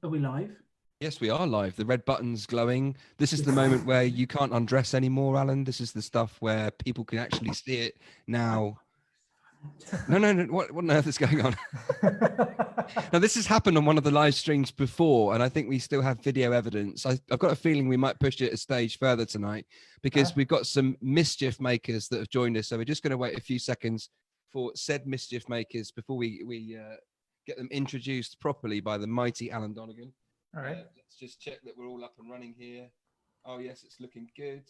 Are we live? Yes, we are live. The red button's glowing. This is the moment where you can't undress anymore, Alan. This is the stuff where people can actually see it now. No. What on earth is going on? Now, this has happened on one of the live streams before, and I think we still have video evidence. I've got a feeling we might push it a stage further tonight because we've got some mischief makers that have joined us. So we're just going to wait a few seconds for said mischief makers before we get them introduced properly by the mighty Alan Donegan. All right. Let's just check that we're all up and running here. Oh, yes, it's looking good.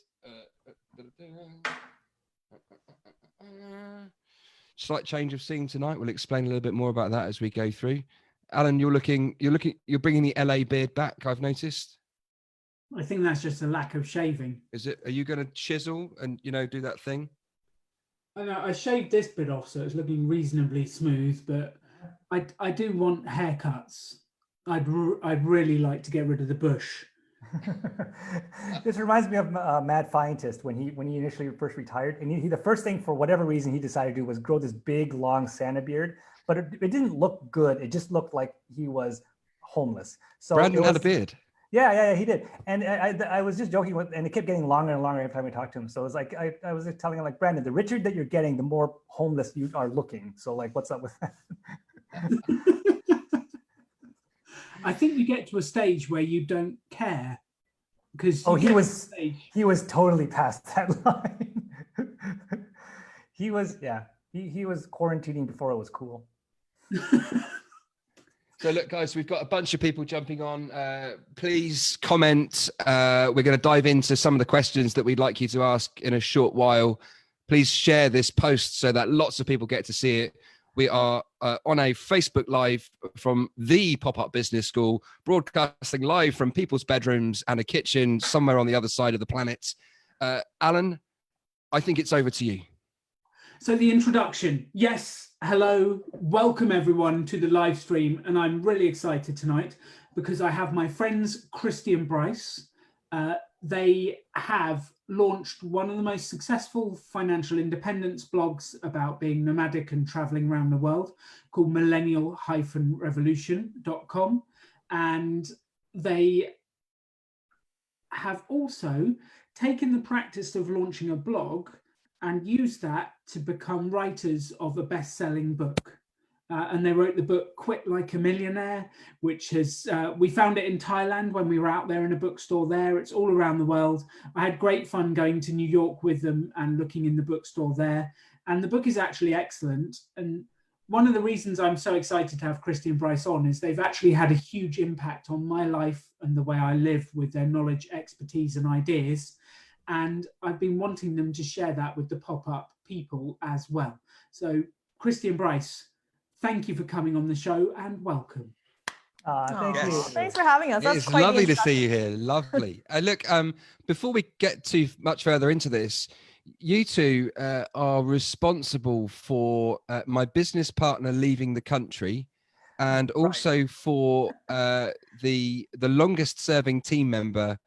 Slight change of scene tonight. We'll explain a little bit more about that as we go through. Alan, you're bringing the LA beard back, I've noticed. I think that's just a lack of shaving. Is it? Are you going to chisel and, do that thing? I know, I shaved this bit off, so it's looking reasonably smooth, but I do want haircuts. I'd really like to get rid of the bush. This reminds me of Mad Scientist when he initially first retired, and he the first thing for whatever reason he decided to do was grow this big long Santa beard, but it didn't look good. It just looked like he was homeless. So Brandon had a beard. Yeah, he did. And I was just joking and it kept getting longer and longer every time we talked to him. So it was like I was telling him, like, Brandon, the richer that you're getting, the more homeless you are looking. So, like, what's up with that? I think you get to a stage where you don't care, because he was totally past that line. He was quarantining before it was cool. So look, guys, we've got a bunch of people jumping on. Please comment. We're going to dive into some of the questions that we'd like you to ask in a short while. Please share this post so that lots of people get to see it. We are on a Facebook Live from the PopUp Business School, broadcasting live from people's bedrooms and a kitchen somewhere on the other side of the planet. Alan, I think it's over to you. So the introduction. Yes, hello, welcome everyone to the live stream. And I'm really excited tonight because I have my friends, Kristy and Bryce. They have launched one of the most successful financial independence blogs about being nomadic and traveling around the world, called Millennial-Revolution.com. And they have also taken the practice of launching a blog and used that to become writers of a best-selling book. And they wrote the book Quit Like a Millionaire, which has, we found it in Thailand when we were out there in a bookstore there. It's all around the world. I had great fun going to New York with them and looking in the bookstore there. And the book is actually excellent. And one of the reasons I'm so excited to have Kristy and Bryce on is they've actually had a huge impact on my life and the way I live with their knowledge, expertise, and ideas. And I've been wanting them to share that with the PopUp people as well. So Kristy and Bryce, thank you for coming on the show and welcome. Thank you. Thanks for having us. It's lovely to see you here. Lovely. Look, before we get too much further into this, you two are responsible for my business partner leaving the country, and also for the longest serving team member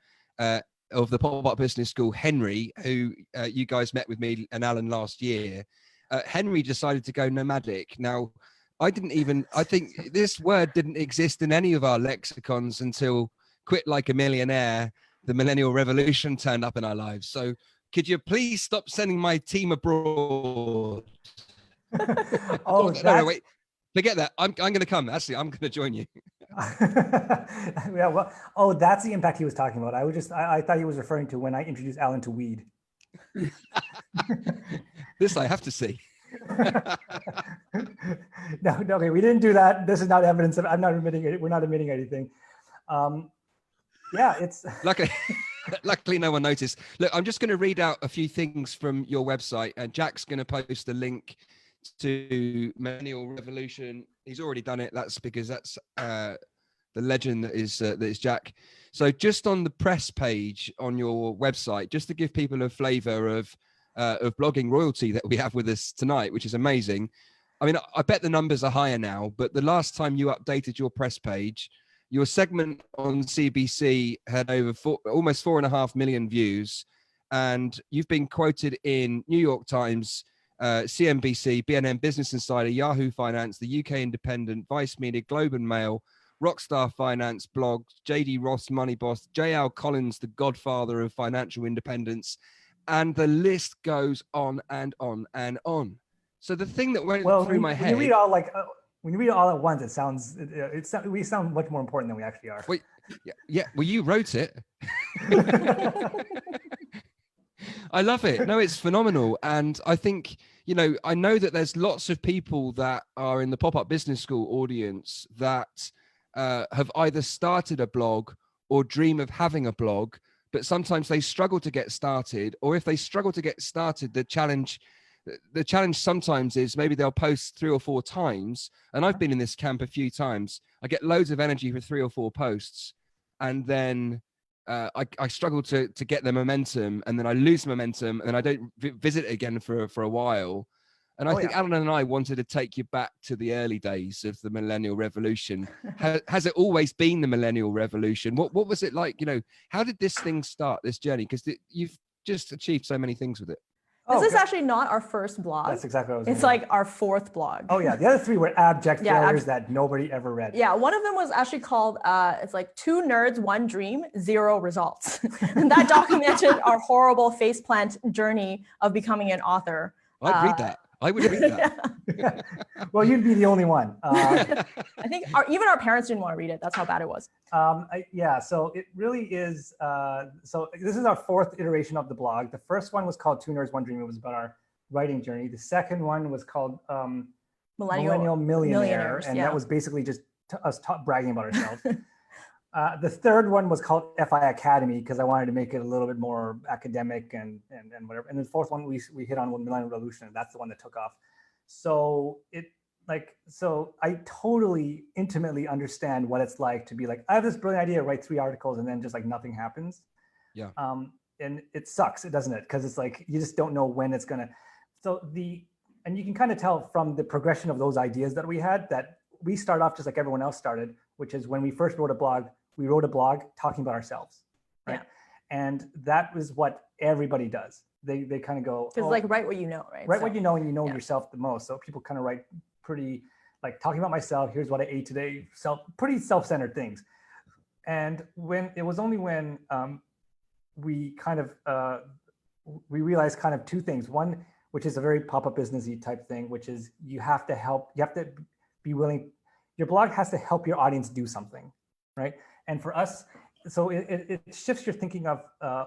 of the Pop-Up Business School, Henry, who you guys met with me and Alan last year. Henry decided to go nomadic. Now, I think this word didn't exist in any of our lexicons until Quit Like a Millionaire, the Millennial Revolution turned up in our lives. So could you please stop sending my team abroad? No, wait, forget that. I'm going to come. Actually, I'm going to join you. Yeah, well, that's the impact he was talking about. I thought he was referring to when I introduced Alan to weed. This I have to see. No, okay, we didn't do that. This is not evidence of. I'm not admitting it. We're not admitting anything. Yeah, it's luckily no one noticed. Look, I'm just going to read out a few things from your website, and Jack's going to post a link to Millennial Revolution. He's already done it. That's because that's the legend that is Jack. So just on the press page on your website, just to give people a flavor of blogging royalty that we have with us tonight, which is amazing. I mean, I bet the numbers are higher now, but the last time you updated your press page, your segment on CBC had almost 4.5 million views, and you've been quoted in New York Times, CNBC, BNN Business Insider, Yahoo Finance, the UK Independent, Vice Media, Globe and Mail, Rockstar Finance blogs, JD Ross Money Boss, JL Collins, the godfather of financial independence, and the list goes on and on and on. So the thing that went through my head. When you read all when you read it all at once, we sound much more important than we actually are. Wait, yeah. Well, you wrote it. I love it. No, it's phenomenal. And I think, I know that there's lots of people that are in the Pop-Up Business School audience that have either started a blog or dream of having a blog, but sometimes they struggle to get started. Or if they struggle to get started, the challenge sometimes is maybe they'll post 3 or 4 times. And I've been in this camp a few times. I get loads of energy for 3 or 4 posts. And then I struggle to get the momentum, and then I lose momentum, and then I don't visit it again for a while. And I think Alan and I wanted to take you back to the early days of the Millennial Revolution. Has it always been the Millennial Revolution? What was it like? How did this thing start, this journey? Because you've just achieved so many things with it. This is actually not our first blog. That's exactly what I was It's like our 4th blog. Oh yeah, the other 3 were abject failures that nobody ever read. Yeah, one of them was actually called, it's like 2 nerds, 1 dream, 0 results. And that documented our horrible faceplant journey of becoming an author. I'd read that. I would read that. Yeah. Well, you'd be the only one. I think even our parents didn't want to read it. That's how bad it was. So it really is. So this is our 4th iteration of the blog. The first one was called 2 Nerds, 1 Dream. It was about our writing journey. The second one was called Millennial Millionaires. And that was basically just us bragging about ourselves. The third one was called FI Academy because I wanted to make it a little bit more academic and whatever. And the 4th one we hit on with Millennial Revolution. That's the one that took off. So I totally intimately understand what it's like to be like, I have this brilliant idea, write 3 articles, and then just like nothing happens. Yeah. And it sucks, doesn't it? Because it's like you just don't know when it's gonna. And you can kind of tell from the progression of those ideas that we had that we start off just like everyone else started, which is when we first wrote a blog. We wrote a blog talking about ourselves, right? Yeah. And that was what everybody does. They kind of go, because like write what you know, right? Write what you know, and you know yourself the most. So people kind of write pretty like talking about myself. Here's what I ate today. Pretty self-centered things. And when we kind of we realized kind of 2 things. One, which is a very pop-up businessy type thing, which is you have to be willing. Your blog has to help your audience do something, right? And for us, so it shifts your thinking of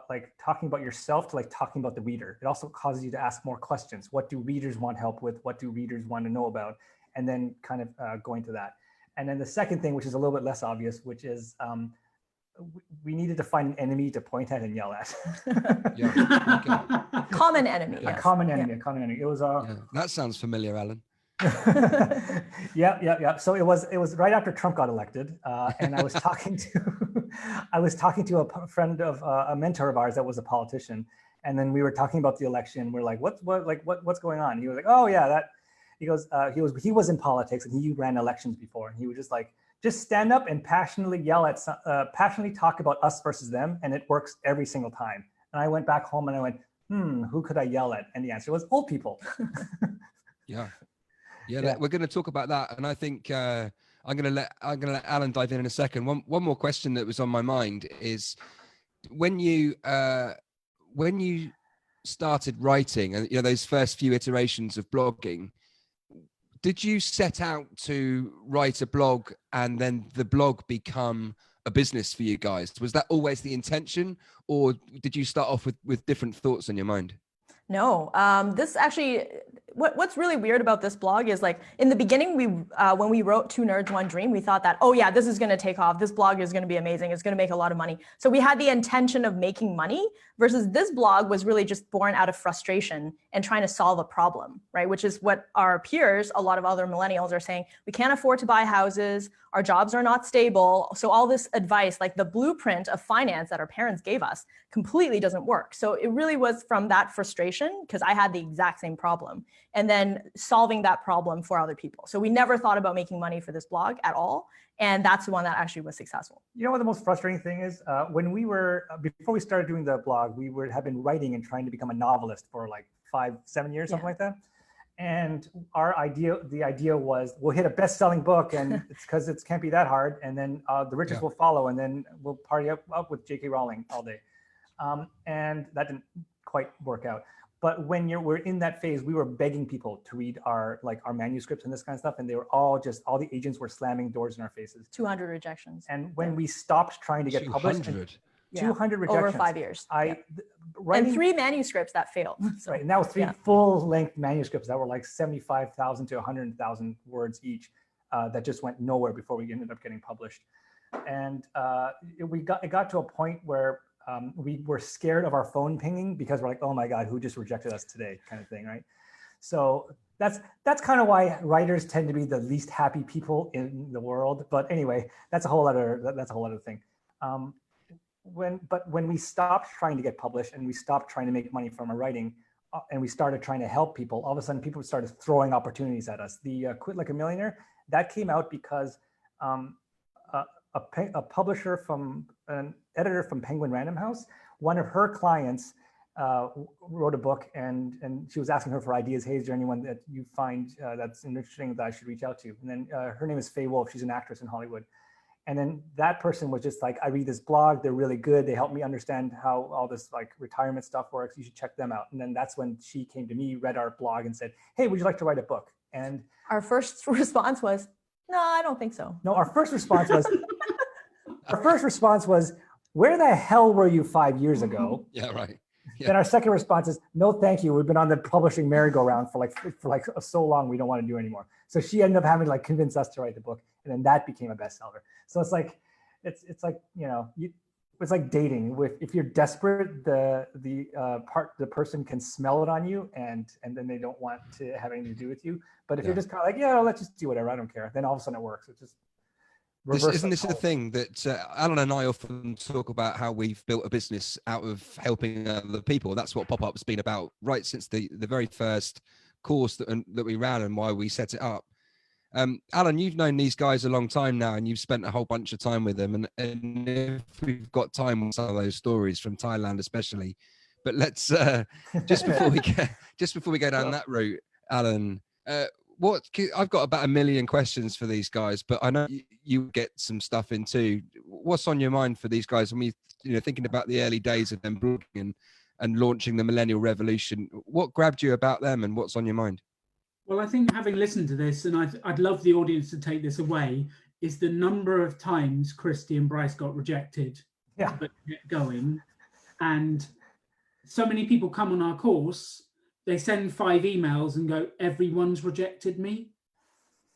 like talking about yourself to like talking about the reader. It also causes you to ask more questions. What do readers want help with? What do readers want to know about? And then kind of going to that. And then the second thing, which is a little bit less obvious, which is we needed to find an enemy to point at and yell at. Common enemy. A common enemy. It was that sounds familiar, Alan. Yeah. So it was right after Trump got elected, and I was talking to a friend of a mentor of ours that was a politician, and then we were talking about the election. We're like, what's going on? And he was like, oh yeah, that. He goes, he was in politics and he ran elections before, and he was just like, just stand up and passionately passionately talk about us versus them, and it works every single time. And I went back home and I went, who could I yell at? And the answer was old people. Yeah, we're going to talk about that, and I think I'm going to let Alan dive in a second. One more question that was on my mind is when you started writing, and those first few iterations of blogging, did you set out to write a blog and then the blog become a business for you guys? Was that always the intention, or did you start off with different thoughts in your mind? No, this actually, what's really weird about this blog is like in the beginning, when we wrote 2 Nerds, 1 Dream, we thought that, oh yeah, this is going to take off. This blog is going to be amazing. It's going to make a lot of money. So we had the intention of making money versus this blog was really just born out of frustration and trying to solve a problem, right? Which is what our peers, a lot of other millennials are saying, we can't afford to buy houses. Our jobs are not stable. So all this advice, like the blueprint of finance that our parents gave us, completely doesn't work. So it really was from that frustration, because I had the exact same problem, and then solving that problem for other people. So we never thought about making money for this blog at all. And that's the one that actually was successful. You know what the most frustrating thing is? When we were, before we started doing the blog, we have been writing and trying to become a novelist for like 5-7 years, something like that. And the idea was we'll hit a best-selling book, and it's because it can't be that hard. And then the richest will follow, and then we'll party up with J.K. Rowling all day. And that didn't quite work out. But when we're in that phase, we were begging people to read our manuscripts and this kind of stuff, and they were all the agents were slamming doors in our faces. 200 rejections. And when we stopped trying to get published, 200 rejections over 5 years. Writing, and 3 manuscripts that failed. So, right, and that was 3 full-length manuscripts that were like 75,000 to 100,000 words each that just went nowhere before we ended up getting published. And it got to a point where we were scared of our phone pinging because we're like, oh my God, who just rejected us today, kind of thing, right? So that's kind of why writers tend to be the least happy people in the world. But anyway, that's a whole other thing. When we stopped trying to get published and we stopped trying to make money from our writing, and we started trying to help people, all of a sudden people started throwing opportunities at us. The Quit Like a Millionaire, that came out because a publisher an editor from Penguin Random House, one of her clients wrote a book, and she was asking her for ideas. Hey, is there anyone that you find that's interesting that I should reach out to? And then her name is Faye Wolf. She's an actress in Hollywood. And then that person was just like, I read this blog, they're really good. They help me understand how all this like retirement stuff works. You should check them out. And then that's when she came to me, read our blog and said, hey, would you like to write a book? And our first response was, no, I don't think so. No, our first response was, where the hell were you 5 years ago? Yeah, right. Yeah. Then our second response is, no, thank you. We've been on the publishing merry-go-round for like so long, we don't want to do anymore. So she ended up having to like convince us to write the book, and then that became a bestseller. So it's like, it's like, it's like dating. If you're desperate, the person can smell it on you, and then they don't want to have anything to do with you. But if you're just kind of like, yeah, let's just do whatever, I don't care, then all of a sudden it works. It's just Isn't this the thing that Alan and I often talk about, how we've built a business out of helping other people? That's what PopUp's been about right since the very first course that we ran and why we set it up. Alan, you've known these guys a long time now, and you've spent a whole bunch of time with them. And if we've got time on some of those stories from Thailand, especially, but let's just before we go down that route, Alan. I've got about 1 million questions for these guys, but I know you get some stuff in too. What's on your mind for these guys when we, thinking about the early days of them blogging and launching the Millennial Revolution? What grabbed you about them, and what's on your mind? Well, I think having listened to this, and I'd love the audience to take this away, is the number of times Kristy and Bryce got rejected, but kept going. And so many people come on our course, they send 5 emails and go, everyone's rejected me.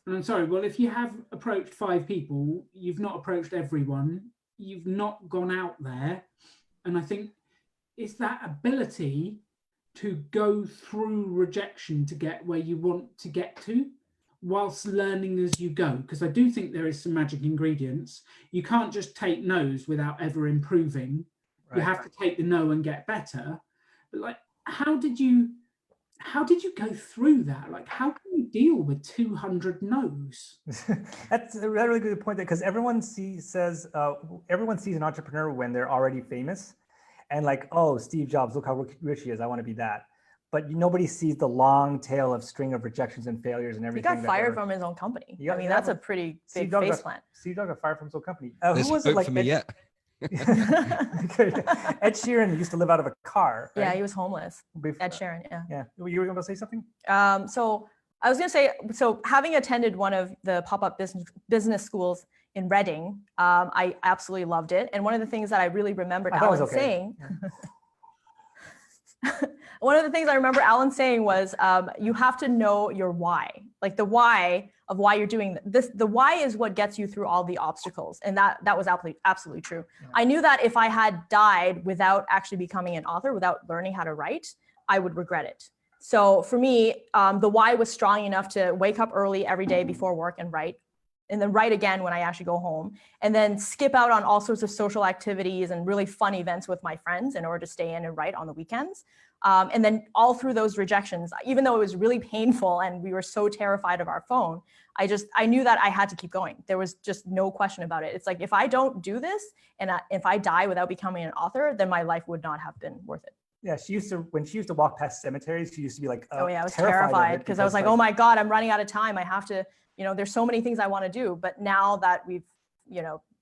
And I'm sorry, well, if you have approached 5 people, you've not approached everyone, you've not gone out there. And I think it's that ability to go through rejection to get where you want to get to, whilst learning as you go. Because I do think there is some magic ingredients. You can't just take no's without ever improving. Right. You have to take the no and get better. But like, how did you go through that? Like, how can you deal with 200 no's? That's a really good point, because everyone sees an entrepreneur when they're already famous. And like, oh, Steve Jobs, look how rich he is, I want to be that. But nobody sees the long tail of string of rejections and failures and everything. He got fired from his own company. I mean, that's a pretty big face plant. Steve Jobs got fired from his own company. Who was it? Like, for me yet. Ed Sheeran used to live out of a car. Right? Yeah, he was homeless. Ed Sheeran, yeah. Yeah. You were going to say something? So I was going to say, so having attended one of the PopUp business schools in Reading, I absolutely loved it. And one of the things that I really remembered Alan saying, one of the things I remember Alan saying was, you have to know your why, like the why of why you're doing this. The why is what gets you through all the obstacles. And that was absolutely true. Yeah. I knew that if I had died without actually becoming an author, without learning how to write, I would regret it. So for me, the why was strong enough to wake up early every day before work and write, and then write again when I actually go home, and then skip out on all sorts of social activities and really fun events with my friends in order to stay in and write on the weekends. And then all through those rejections, even though it was really painful and we were so terrified of our phone, I knew that I had to keep going. There was just no question about it. It's like, if I don't do this and if I die without becoming an author, then my life would not have been worth it. Yeah, when she used to walk past cemeteries, she used to be like, oh yeah, I was terrified terrified because I was like, oh my God, I'm running out of time. I have to, there's so many things I want to do. But now that we've,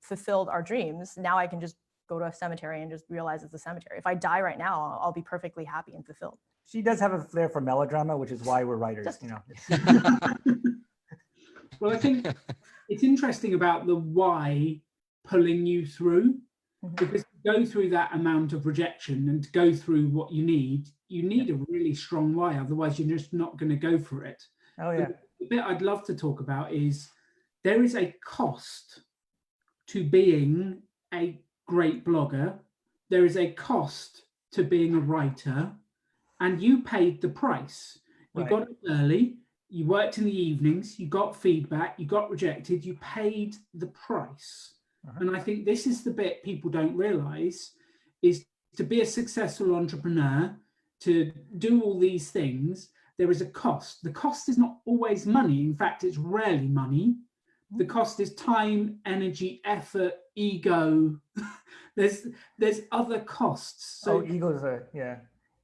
fulfilled our dreams, now I can just go to a cemetery and just realize it's a cemetery. If I die right now, I'll be perfectly happy and fulfilled. She does have a flair for melodrama, which is why we're writers, Well, I think it's interesting about the why pulling you through, because to go through that amount of rejection and to go through what you need a really strong why. Otherwise, you're just not going to go for it. Oh, yeah. The bit I'd love to talk about is there is a cost to being a great blogger. There is a cost to being a writer, and you paid the price. You got it early. You worked in the evenings, you got feedback, you got rejected, you paid the price. And I think this is the bit people don't realize, is to be a successful entrepreneur, to do all these things, there is a cost. The cost is not always money. In fact, it's rarely money. The cost is time, energy, effort, ego. There's other costs. So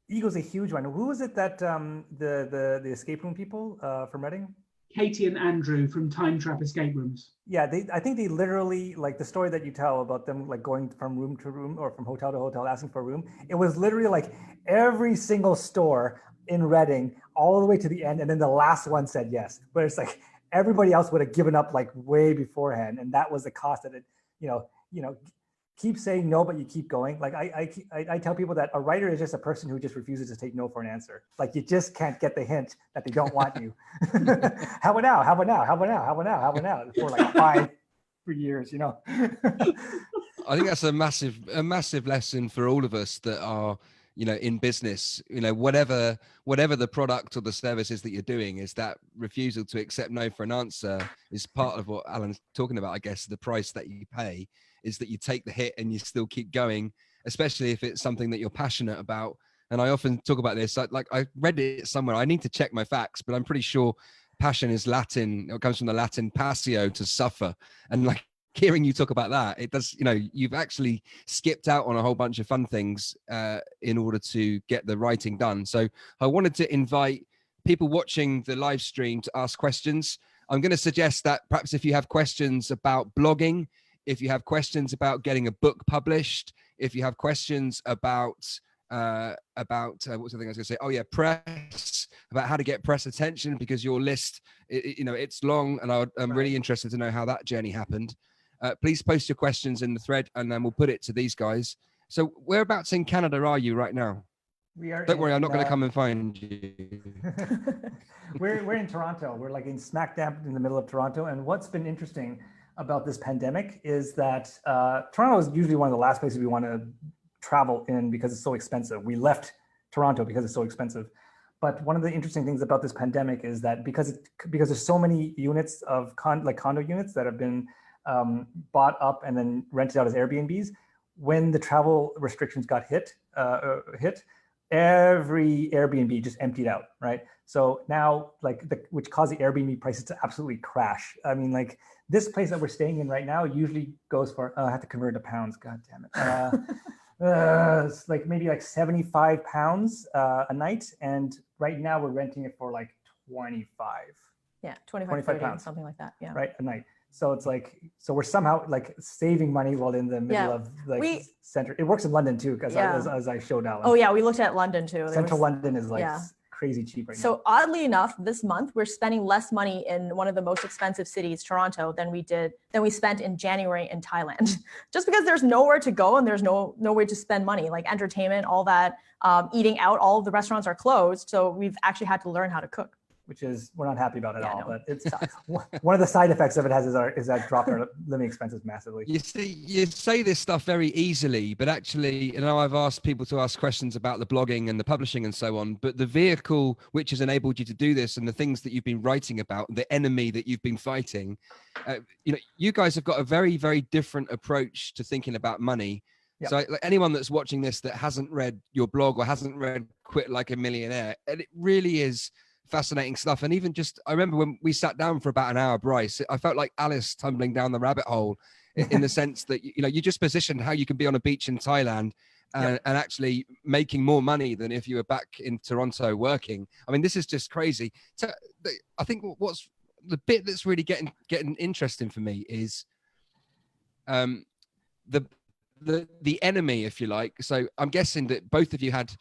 Ego's a huge one. Who was it that the escape room people from Reading? Katie and Andrew from Time Trap Escape Rooms. Yeah, I think they literally, like the story that you tell about them like going from room to room or from hotel to hotel asking for a room. It was literally like every single store in Reading all the way to the end, and then the last one said yes. But it's like everybody else would have given up like way beforehand, and that was the cost that it, keep saying no, but you keep going. Like I tell people that a writer is just a person who just refuses to take no for an answer. Like you just can't get the hint that they don't want you. How about now? How about now? How about now? How about now? How about now? For like 5 years, I think that's a massive lesson for all of us that are, in business, whatever the product or the service is that you're doing, is that refusal to accept no for an answer is part of what Alan's talking about. I guess the price that you pay is that you take the hit and you still keep going, especially if it's something that you're passionate about. And I often talk about this, like I read it somewhere, I need to check my facts, but I'm pretty sure passion is Latin. It comes from the Latin passio, to suffer. And like hearing you talk about that, it does, you've actually skipped out on a whole bunch of fun things in order to get the writing done. So I wanted to invite people watching the live stream to ask questions. I'm going to suggest that perhaps if you have questions about blogging, if you have questions about getting a book published, if you have questions about what's the thing I was going to say? Oh yeah, press, about how to get press attention, because your list, it's long, and I'm really interested to know how that journey happened. Please post your questions in the thread, and then we'll put it to these guys. So whereabouts in Canada are you right now? Don't worry, I'm not going to come and find you. We're in Toronto. We're like in smack dab in the middle of Toronto. And what's been interesting about this pandemic is that Toronto is usually one of the last places we want to travel in because it's so expensive. We left Toronto because it's so expensive. But one of the interesting things about this pandemic is that because there's so many units of condo units that have been bought up and then rented out as Airbnbs, when the travel restrictions got hit, every Airbnb just emptied out, right? So now, which caused the Airbnb prices to absolutely crash. I mean, like this place that we're staying in right now usually goes for, I have to convert it to pounds, God damn it. It's like maybe like 75 pounds a night. And right now we're renting it for like 25. Yeah, 25 pounds, something like that. Yeah. Right, a night. So it's like, so we're somehow like saving money while in the middle of like center. It works in London too, because as I showed Alan. Oh yeah, we looked at London too. Central London is like crazy cheap right now. So oddly enough, this month we're spending less money in one of the most expensive cities, Toronto, than we spent in January in Thailand. Just because there's nowhere to go and there's no way to spend money, like entertainment, all that, eating out, all of the restaurants are closed. So we've actually had to learn how to cook, which is we're not happy about at all. But it's one of the side effects of it is that dropped our living expenses massively. You see, you say this stuff very easily, but actually, I've asked people to ask questions about the blogging and the publishing and so on, but the vehicle which has enabled you to do this and the things that you've been writing about, the enemy that you've been fighting, you guys have got a very, very different approach to thinking about money. Yep. So like anyone that's watching this that hasn't read your blog or hasn't read Quit Like a Millionaire, and it really is fascinating stuff. And even just, I remember when we sat down for about an hour, Bryce, I felt like Alice tumbling down the rabbit hole in the sense that, you just positioned how you can be on a beach in Thailand and actually making more money than if you were back in Toronto working. I mean, this is just crazy. So I think what's the bit that's really getting interesting for me is the enemy, if you like. So I'm guessing that both of you had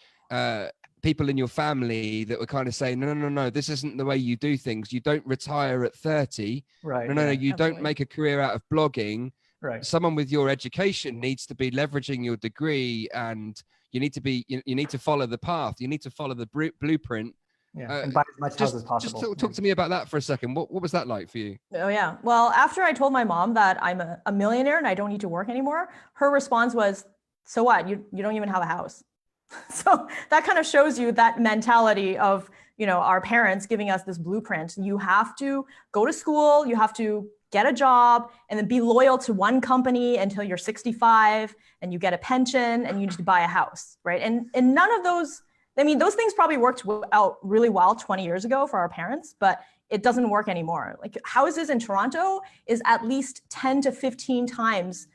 people in your family that were kind of saying, no, this isn't the way you do things. You don't retire at 30. Right. No, you Absolutely. don't make a career out of blogging. Right. Someone with your education needs to be leveraging your degree, and you need to follow the path. You need to follow the blueprint. Yeah, and buy as much house as possible. Just talk to me about that for a second. What was that like for you? Oh yeah. Well, after I told my mom that I'm a millionaire and I don't need to work anymore, her response was, "So what? You don't even have a house." So that kind of shows you that mentality of, our parents giving us this blueprint. You have to go to school, you have to get a job, and then be loyal to one company until you're 65, and you get a pension, and you need to buy a house, right? And none of those, I mean, those things probably worked out really well 20 years ago for our parents, but it doesn't work anymore. Like houses in Toronto is at least 10 to 15 times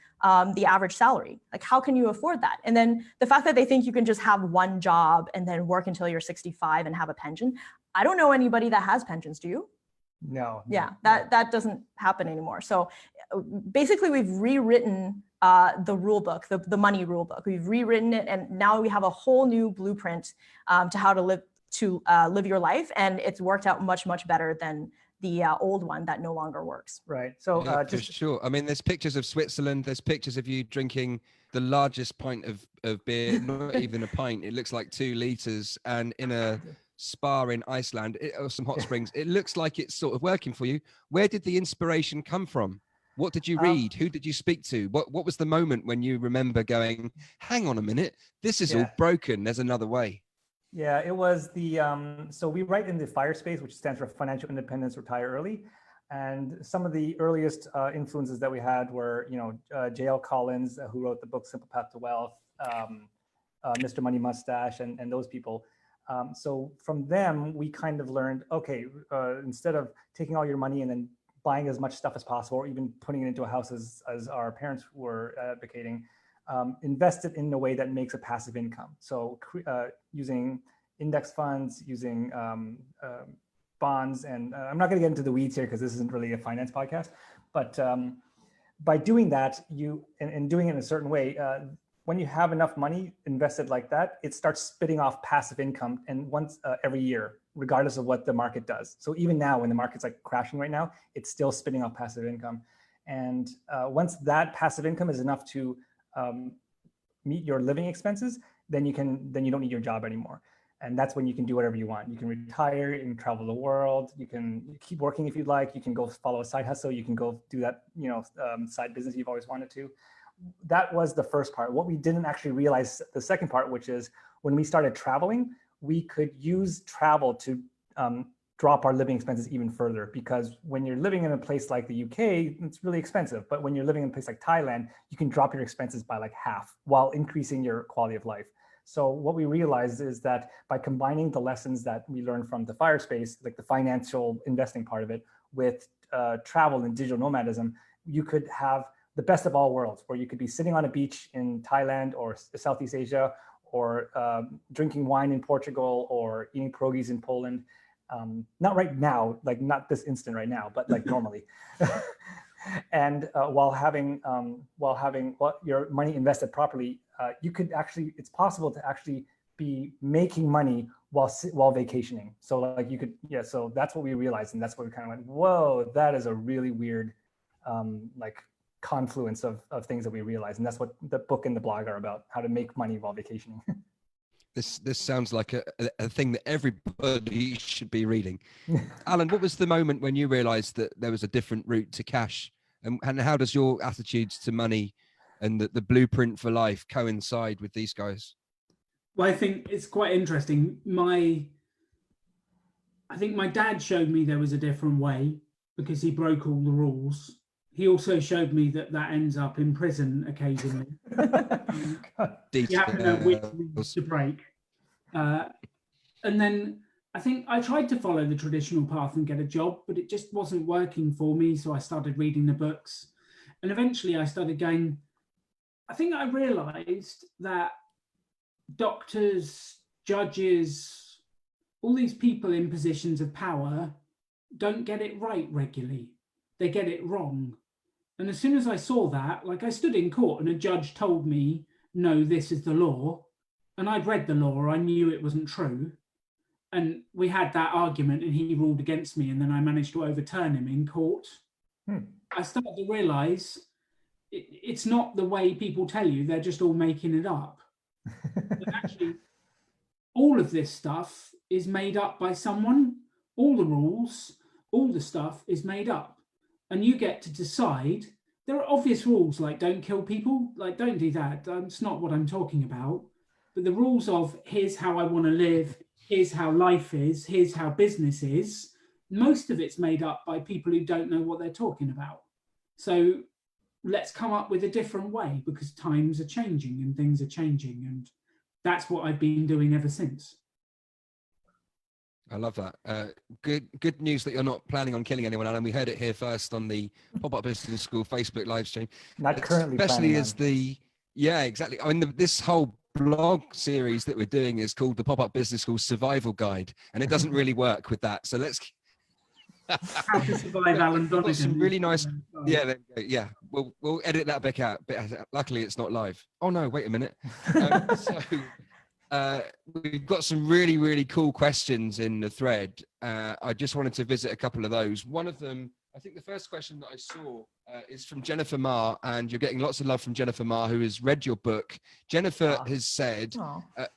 the average salary. Like, how can you afford that? And then the fact that they think you can just have one job and then work until you're 65 and have a pension. I don't know anybody that has pensions. Do you? No. Yeah, that doesn't happen anymore. So basically we've rewritten the rule book, the money rule book. We've rewritten it, and now we have a whole new blueprint to how to live your life. And it's worked out much, much better than the old one that no longer works. Right. So Yeah, just for sure. I mean, there's pictures of Switzerland. There's pictures of you drinking the largest pint of beer, not even a pint. It looks like 2 liters, and in a spa in Iceland or some hot springs. It looks like it's sort of working for you. Where did the inspiration come from? What did you read? Who did you speak to? What was the moment when you remember going, hang on a minute, this is all broken. There's another way. Yeah, it was the, so we write in the FIRE space, which stands for Financial Independence, Retire Early. And some of the earliest influences that we had were, J.L. Collins, who wrote the book Simple Path to Wealth, Mr. Money Mustache, and those people. So from them, we kind of learned, okay, instead of taking all your money and then buying as much stuff as possible, or even putting it into a house as our parents were advocating, invest it in a way that makes a passive income. So using index funds, using bonds, and I'm not going to get into the weeds here because this isn't really a finance podcast, but by doing that, and doing it in a certain way, when you have enough money invested like that, it starts spitting off passive income, and once every year, regardless of what the market does. So even now, when the market's like crashing right now, it's still spitting off passive income. And once that passive income is enough to meet your living expenses, then you don't need your job anymore. And that's when you can do whatever you want. You can retire, you can travel the world, you can keep working if you'd like, you can go follow a side hustle, you can go do that, side business you've always wanted to. That was the first part. What we didn't actually realize, the second part, which is when we started traveling, we could use travel to drop our living expenses even further, because when you're living in a place like the UK, it's really expensive. But when you're living in a place like Thailand, you can drop your expenses by like half while increasing your quality of life. So what we realized is that by combining the lessons that we learned from the FIRE space, like the financial investing part of it, with travel and digital nomadism, you could have the best of all worlds, where you could be sitting on a beach in Thailand or Southeast Asia, or drinking wine in Portugal, or eating pierogies in Poland. Not right now, like not this instant right now, but like normally. And while having your money invested properly, you could actually, it's possible to actually be making money while vacationing. So like you could, so that's what we realized. And that's what we kind of went, whoa, that is a really weird, like confluence of things that we realized. And that's what the book and the blog are about, how to make money while vacationing. This sounds like a thing that everybody should be reading. Alan, what was the moment when you realized that there was a different route to cash? And how does your attitudes to money and the blueprint for life coincide with these guys? Well, I think it's quite interesting. I think my dad showed me there was a different way because he broke all the rules. He also showed me that ends up in prison occasionally. You have to know which rules to break. And then I think I tried to follow the traditional path and get a job, but it just wasn't working for me. So I started reading the books. And eventually I started going, I think I realized that doctors, judges, all these people in positions of power don't get it right regularly. They get it wrong. And as soon as I saw that, like, I stood in court and a judge told me, no, this is the law. And I'd read the law, I knew it wasn't true. And we had that argument and he ruled against me, and then I managed to overturn him in court. I started to realize it's not the way people tell you, they're just all making it up. But actually, all of this stuff is made up by someone. All the rules, all the stuff is made up. And you get to decide. There are obvious rules, like don't kill people, like don't do that. That's not what I'm talking about. But the rules of here's how I want to live, here's how life is, here's how business is, most of it's made up by people who don't know what they're talking about. So let's come up with a different way, because times are changing and things are changing. And that's what I've been doing ever since. I love that. Good news that you're not planning on killing anyone, Alan. We heard it here first on the PopUp Business School Facebook live stream. Not currently, especially as yeah, exactly. I mean, this whole blog series that we're doing is called the PopUp Business School Survival Guide, and it doesn't really work with that. So let's. How to survive Alan Donegan. Some really nice. Yeah, there we go. Yeah, we'll edit that bit out. Luckily, it's not live. Oh no, wait a minute. We've got some really, really cool questions in the thread. I just wanted to visit a couple of those. One of them, I think the first question that I saw is from Jennifer Ma, and you're getting lots of love from Jennifer Ma, who has read your book. Jennifer has said,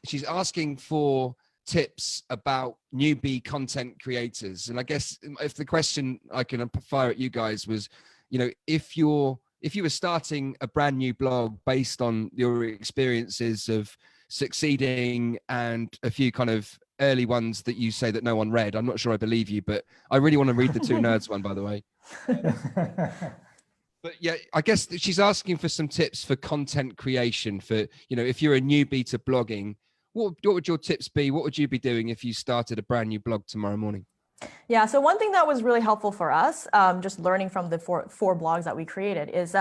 she's asking for tips about newbie content creators. And I guess if the question I can fire at you guys was, you know, if you were starting a brand new blog based on your experiences of succeeding and a few kind of early ones that you say that no one read, I'm not sure I believe you, but I really want to read the Two Nerds one, by the way. But yeah, I guess she's asking for some tips for content creation for, you know, if you're a newbie to blogging, what would your tips be? What would you be doing if you started a brand new blog tomorrow morning? Yeah, so one thing that was really helpful for us, just learning from the four blogs that we created, is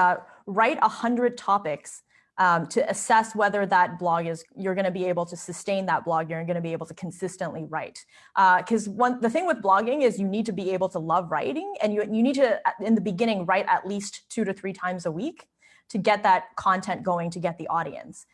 write 100 topics to assess whether that blog you're going to be able to sustain that blog, you're going to be able to consistently write. Because the thing with blogging is you need to be able to love writing, and you need to, in the beginning, write at least 2 to 3 times a week to get that content going, to get the audience.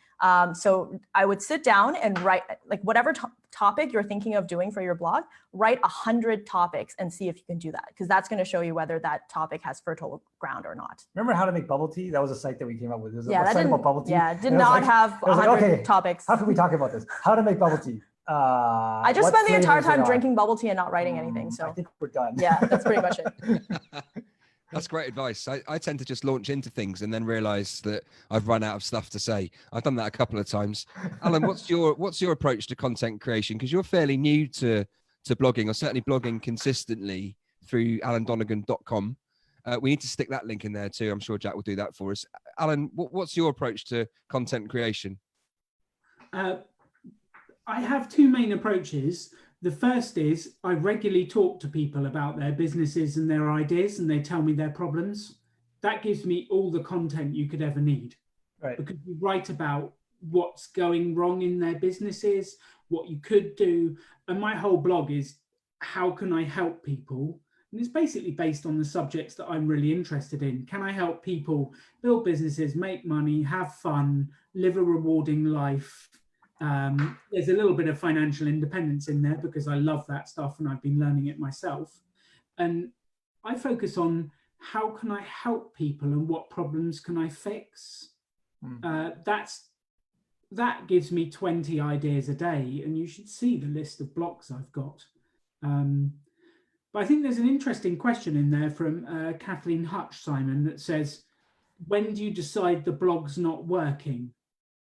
So I would sit down and write, like, whatever topic you're thinking of doing for your blog, write 100 topics and see if you can do that, because that's going to show you whether that topic has fertile ground or not. Remember How to Make Bubble Tea? That was a site that we came up with. It was a that site didn't, about bubble tea. Yeah, did not have 100 topics. How can we talk about this? How to make bubble tea. I just spent the entire time drinking bubble tea and not writing anything. So I think we're done. Yeah, that's pretty much it. That's great advice. I tend to just launch into things and then realize that I've run out of stuff to say. I've done that a couple of times. Alan, what's your approach to content creation? Because you're fairly new to blogging, or certainly blogging consistently through alandonegan.com. We need to stick that link in there too. I'm sure Jack will do that for us. Alan, what's your approach to content creation? I have 2 main approaches. The first is I regularly talk to people about their businesses and their ideas, and they tell me their problems. That gives me all the content you could ever need. Right. Because we write about what's going wrong in their businesses, what you could do. And my whole blog is how can I help people? And it's basically based on the subjects that I'm really interested in. Can I help people build businesses, make money, have fun, live a rewarding life? There's a little bit of financial independence in there because I love that stuff and I've been learning it myself. And I focus on how can I help people and what problems can I fix? That gives me 20 ideas a day, and you should see the list of blogs I've got. But I think there's an interesting question in there from Kathleen Hutch, Simon, that says, when do you decide the blog's not working?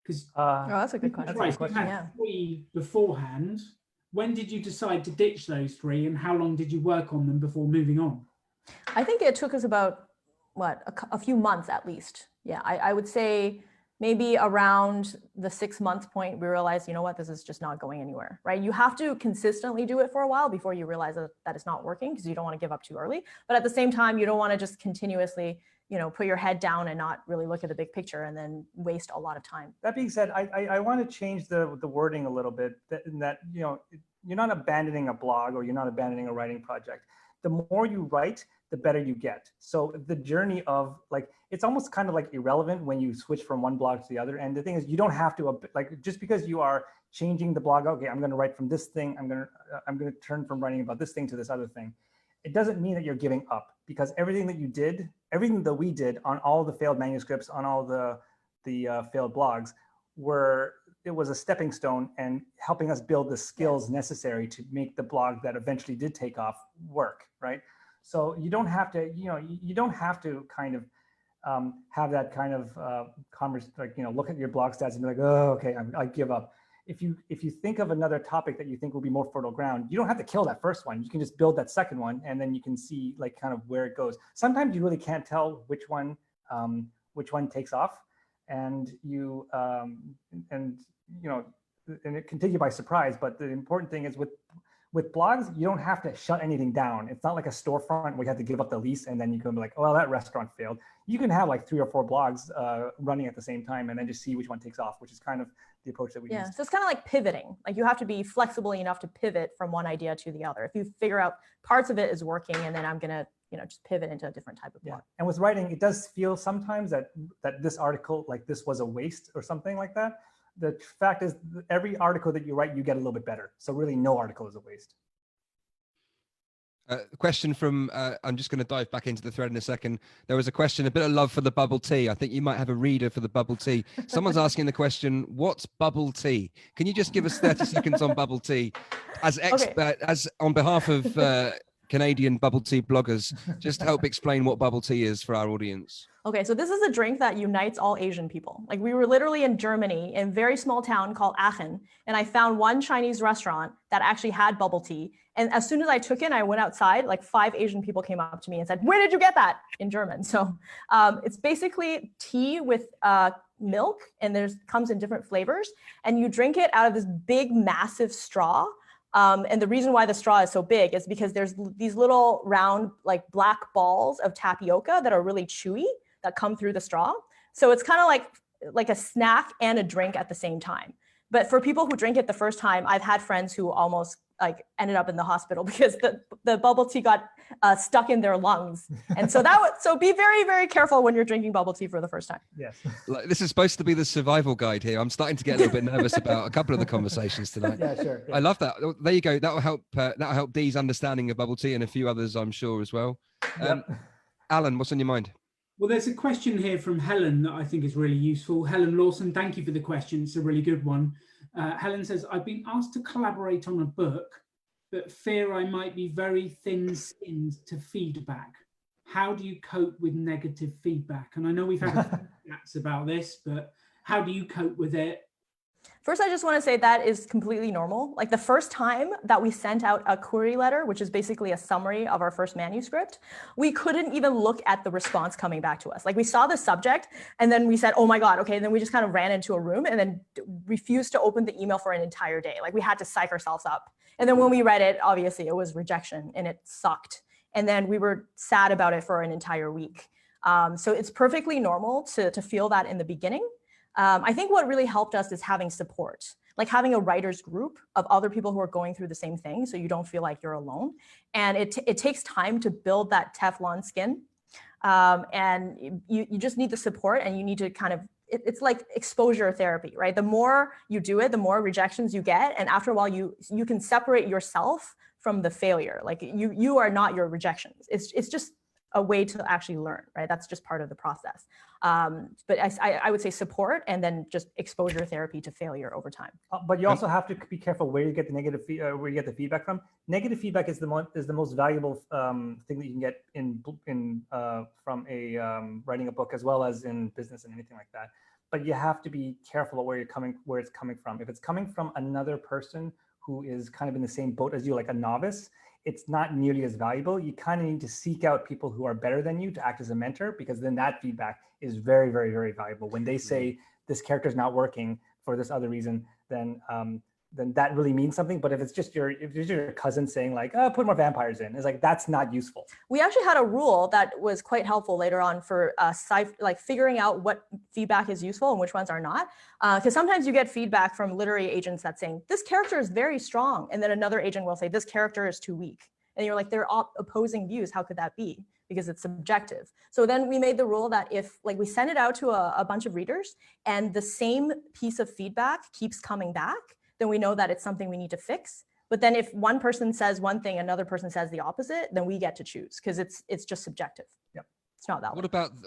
Because that's a good question. Right, you had 3 beforehand. When did you decide to ditch those 3, and how long did you work on them before moving on? I think it took us about a few months at least. Yeah, I would say maybe around the 6-month point, we realized, you know what, this is just not going anywhere, right? You have to consistently do it for a while before you realize that it's not working, because you don't want to give up too early. But at the same time, you don't want to just continuously, put your head down and not really look at the big picture and then waste a lot of time. That being said, I want to change the wording a little bit, that you're not abandoning a blog or you're not abandoning a writing project. The more you write, the better you get. So the journey of it's almost kind of like irrelevant when you switch from one blog to the other. And the thing is, you don't have to just because you are changing the blog, okay, I'm going to write from this thing, I'm going to turn from writing about this thing to this other thing. It doesn't mean that you're giving up, because everything that we did on all the failed manuscripts, on all the failed blogs, it was a stepping stone and helping us build the skills necessary to make the blog that eventually did take off work, right? So you don't have to, you don't have to kind of have that kind of look at your blog stats and be like, oh, okay, I give up. If you think of another topic that you think will be more fertile ground, you don't have to kill that first one. You can just build that second one, and then you can see kind of where it goes. Sometimes you really can't tell which one takes off, and and it can take you by surprise. But the important thing is with blogs, you don't have to shut anything down. It's not like a storefront where you have to give up the lease and then you can be like, oh, well, that restaurant failed. You can have 3 or 4 blogs running at the same time and then just see which one takes off, which is kind of the approach that we use. So it's kind of like pivoting. You have to be flexible enough to pivot from one idea to the other. If you figure out parts of it is working, and then I'm gonna just pivot into a different type of blog. And with writing, it does feel sometimes that this article, this was a waste or something like that. The fact is, every article that you write, you get a little bit better. So really, no article is a waste. Question from, I'm just going to dive back into the thread in a second. There was a question, a bit of love for the bubble tea. I think you might have a reader for the bubble tea. Someone's asking the question, what's bubble tea? Can you just give us 30 seconds on bubble tea as on behalf of Canadian bubble tea bloggers, just help explain what bubble tea is for our audience. Okay, so this is a drink that unites all Asian people. We were literally in Germany, in a very small town called Aachen, and I found one Chinese restaurant that actually had bubble tea. And as soon as I took it, I went outside, 5 Asian people came up to me and said, "Where did you get that?" in German. So it's basically tea with milk, and comes in different flavors, and you drink it out of this big, massive straw. And the reason why the straw is so big is because there's these little round, black balls of tapioca that are really chewy that come through the straw. So it's kind of like a snack and a drink at the same time. But for people who drink it the first time, I've had friends who almost ended up in the hospital because the bubble tea got stuck in their lungs. And so so be very, very careful when you're drinking bubble tea for the first time. Yes. This is supposed to be the survival guide here. I'm starting to get a little bit nervous about a couple of the conversations tonight. Yeah, sure. Yeah. I love that. There you go. That'll help Dee's understanding of bubble tea and a few others, I'm sure, as well. Alan, what's on your mind? Well, there's a question here from Helen that I think is really useful. Helen Lawson, thank you for the question. It's a really good one. Helen says, I've been asked to collaborate on a book, but fear I might be very thin-skinned to feedback. How do you cope with negative feedback? And I know we've had a few chats about this, but how do you cope with it? First, I just want to say that is completely normal. The first time that we sent out a query letter, which is basically a summary of our first manuscript, we couldn't even look at the response coming back to us. We saw the subject and then we said, oh my God, okay. And then we just kind of ran into a room and then refused to open the email for an entire day. We had to psych ourselves up. And then when we read it, obviously it was rejection and it sucked. And then we were sad about it for an entire week. So it's perfectly normal to feel that in the beginning. I think what really helped us is having support, having a writer's group of other people who are going through the same thing, so you don't feel like you're alone. And it takes time to build that Teflon skin. And you just need the support, and you need to kind of, it's like exposure therapy, right? The more you do it, the more rejections you get. And after a while, you can separate yourself from the failure. You are not your rejections. It's just a way to actually learn, right? That's just part of the process. But I would say support and then just exposure therapy to failure over time. But you also have to be careful where you get the negative, where you get the feedback from. Negative feedback is the most valuable thing that you can get from writing a book, as well as in business and anything like that. But you have to be careful about where it's coming from. If it's coming from another person who is kind of in the same boat as you, like a novice, it's not nearly as valuable. You kind of need to seek out people who are better than you to act as a mentor, because then that feedback is very, very, very valuable. When they say this character is not working for this other reason, then then that really means something. But if it's just your cousin saying like, oh, put more vampires in, it's like, that's not useful. We actually had a rule that was quite helpful later on for like figuring out what feedback is useful and which ones are not. Because sometimes you get feedback from literary agents that's saying this character is very strong, and then another agent will say this character is too weak, and you're like, they're opposing views. How could that be? Because it's subjective. So then we made the rule that if like we send it out to a bunch of readers and the same piece of feedback keeps coming back, then we know that it's something we need to fix. But then if one person says one thing, another person says the opposite, then we get to choose because it's just subjective. Yep. It's not valid.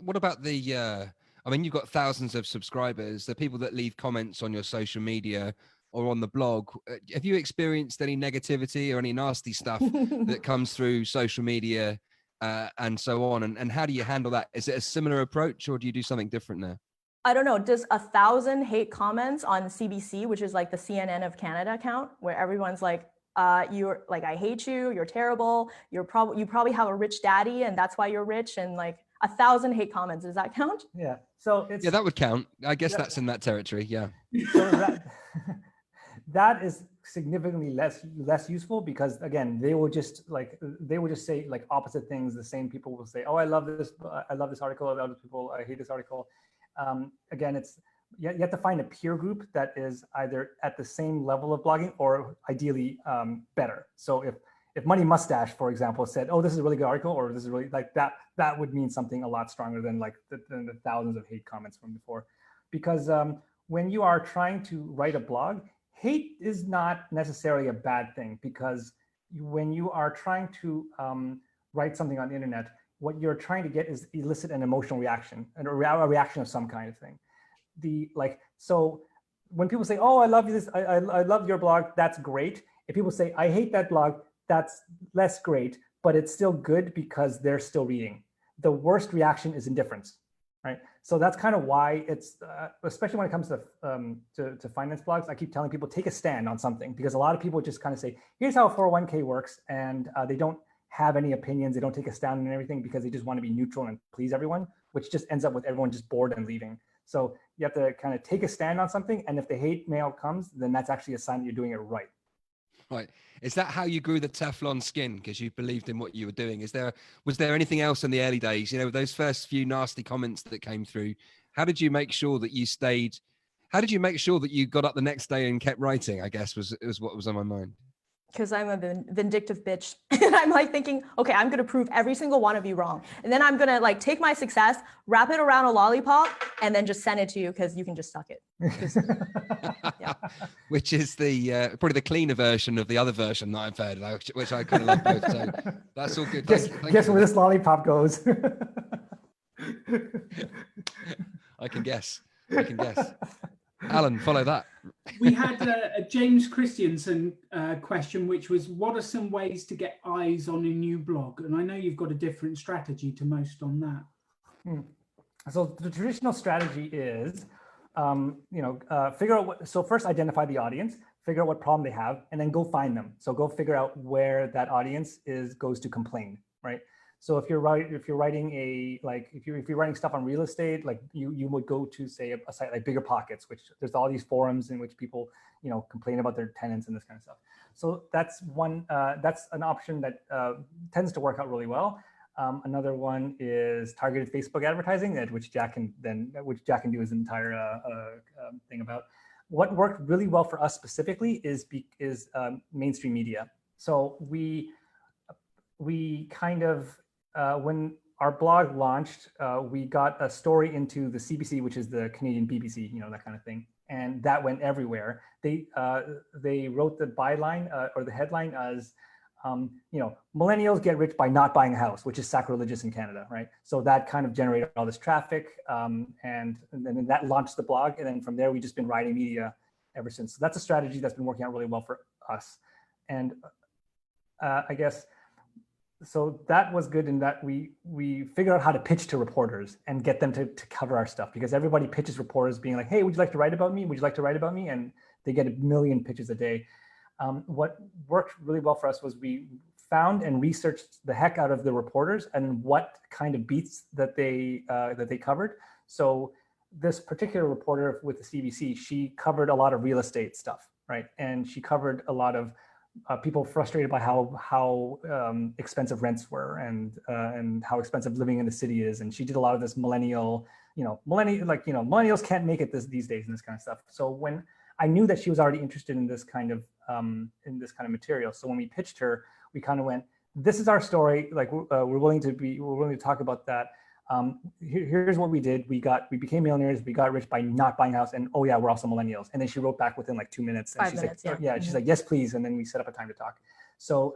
What about the I mean, you've got thousands of subscribers, the people that leave comments on your social media or on the blog. Have you experienced any negativity or any nasty stuff that comes through social media and so on? And how do you handle that? Is it a similar approach or do you do something different there? I don't know. Does 1,000 hate comments on CBC, which is like the CNN of Canada count, where everyone's like, you're like, I hate you, you're terrible, you probably have a rich daddy and that's why you're rich, and like 1,000 hate comments, does that count? Yeah. So it's, yeah, that would count. I guess that's in that territory. Yeah. So that is significantly less useful because again, they will just say like opposite things. The same people will say, oh, I love this article. Other people, I hate this article. Again, you have to find a peer group that is either at the same level of blogging or ideally better. So if Money Mustache, for example, said, oh, this is a really good article, or this is really like that would mean something a lot stronger than like the thousands of hate comments from before. Because when you are trying to write a blog, hate is not necessarily a bad thing, because when you are trying to write something on the internet, what you're trying to get is elicit an emotional reaction, and a reaction of some kind of thing. So when people say, oh, I love this, I love your blog, that's great. If people say, I hate that blog, that's less great, but it's still good because they're still reading. The worst reaction is indifference, right? So that's kind of why it's, especially when it comes to finance blogs, I keep telling people, take a stand on something, because a lot of people just kind of say, here's how a 401k works, and they don't have any opinions, they don't take a stand on everything because they just want to be neutral and please everyone, which just ends up with everyone just bored and leaving. So you have to kind of take a stand on something, and if the hate mail comes, then that's actually a sign that you're doing it right. Right. Is that how you grew the Teflon skin? Because you believed in what you were doing? Was there anything else in the early days? You know, those first few nasty comments that came through, how did you make sure that you stayed? How did you make sure that you got up the next day and kept writing? I guess was what was on my mind. Because I'm a vindictive bitch. And I'm like thinking, okay, I'm going to prove every single one of you wrong. And then I'm going to like take my success, wrap it around a lollipop, and then just send it to you because you can just suck it. Yeah. Which is the probably the cleaner version of the other version that I've heard, which I kind of love both. So that's all good. Guess where this lollipop goes. I can guess. Alan, follow that. We had a James Christiansen question, which was, what are some ways to get eyes on a new blog? And I know you've got a different strategy to most on that. So the traditional strategy is, figure out so first identify the audience, figure out what problem they have, and then go find them. So go figure out where that audience goes to complain, right? So if you're writing stuff on real estate, like you would go to say a site like Bigger Pockets, which there's all these forums in which people, complain about their tenants and this kind of stuff. So that's an option that tends to work out really well. Another one is targeted Facebook advertising, which Jack can do his entire thing about. What worked really well for us specifically is mainstream media. So we kind of, when our blog launched, we got a story into the CBC, which is the Canadian BBC, that kind of thing. And that went everywhere. They wrote the byline or the headline as, millennials get rich by not buying a house, which is sacrilegious in Canada, right? So that kind of generated all this traffic, and then that launched the blog. And then from there, we've just been writing media ever since. So that's a strategy that's been working out really well for us. And I guess, so that was good in that we figured out how to pitch to reporters and get them to cover our stuff, because everybody pitches reporters being like, hey, would you like to write about me? Would you like to write about me? And they get 1 million pitches a day. What worked really well for us was we found and researched the heck out of the reporters and what kind of beats that they covered. So this particular reporter with the CBC, she covered a lot of real estate stuff. right? And she covered a lot of people frustrated by how expensive rents were and how expensive living in the city is. And she did a lot of this millennials can't make it these days and this kind of stuff. So when I knew that she was already interested in this kind of material, so when we pitched her, we kind of went, this is our story. Like we're willing to talk about that. Here's what we did. We became millionaires. We got rich by not buying a house. And oh yeah, we're also millennials. And then she wrote back within like 2 minutes. And 5 she's minutes, like, yeah. she's like, yes, please. And then we set up a time to talk. So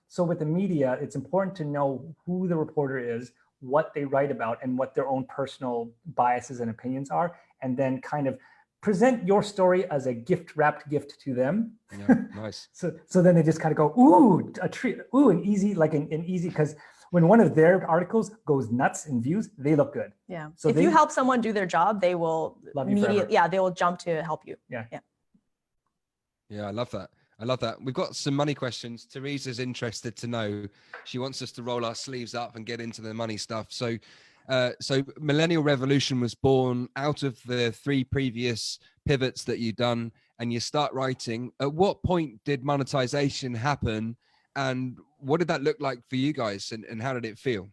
so with the media, it's important to know who the reporter is, what they write about, and what their own personal biases and opinions are, and then kind of present your story as a wrapped gift to them. Yeah, nice. So then they just kind of go, ooh, a treat, ooh, an easy, because when one of their articles goes nuts in views, they look good. Yeah. So if you help someone do their job, they will immediately, they will jump to help you. Yeah. Yeah, I love that. We've got some money questions. Teresa's interested to know. She wants us to roll our sleeves up and get into the money stuff. So Millennial Revolution was born out of the 3 previous pivots that you've done, and you start writing. At what point did monetization happen, and what did that look like for you guys, and how did it feel?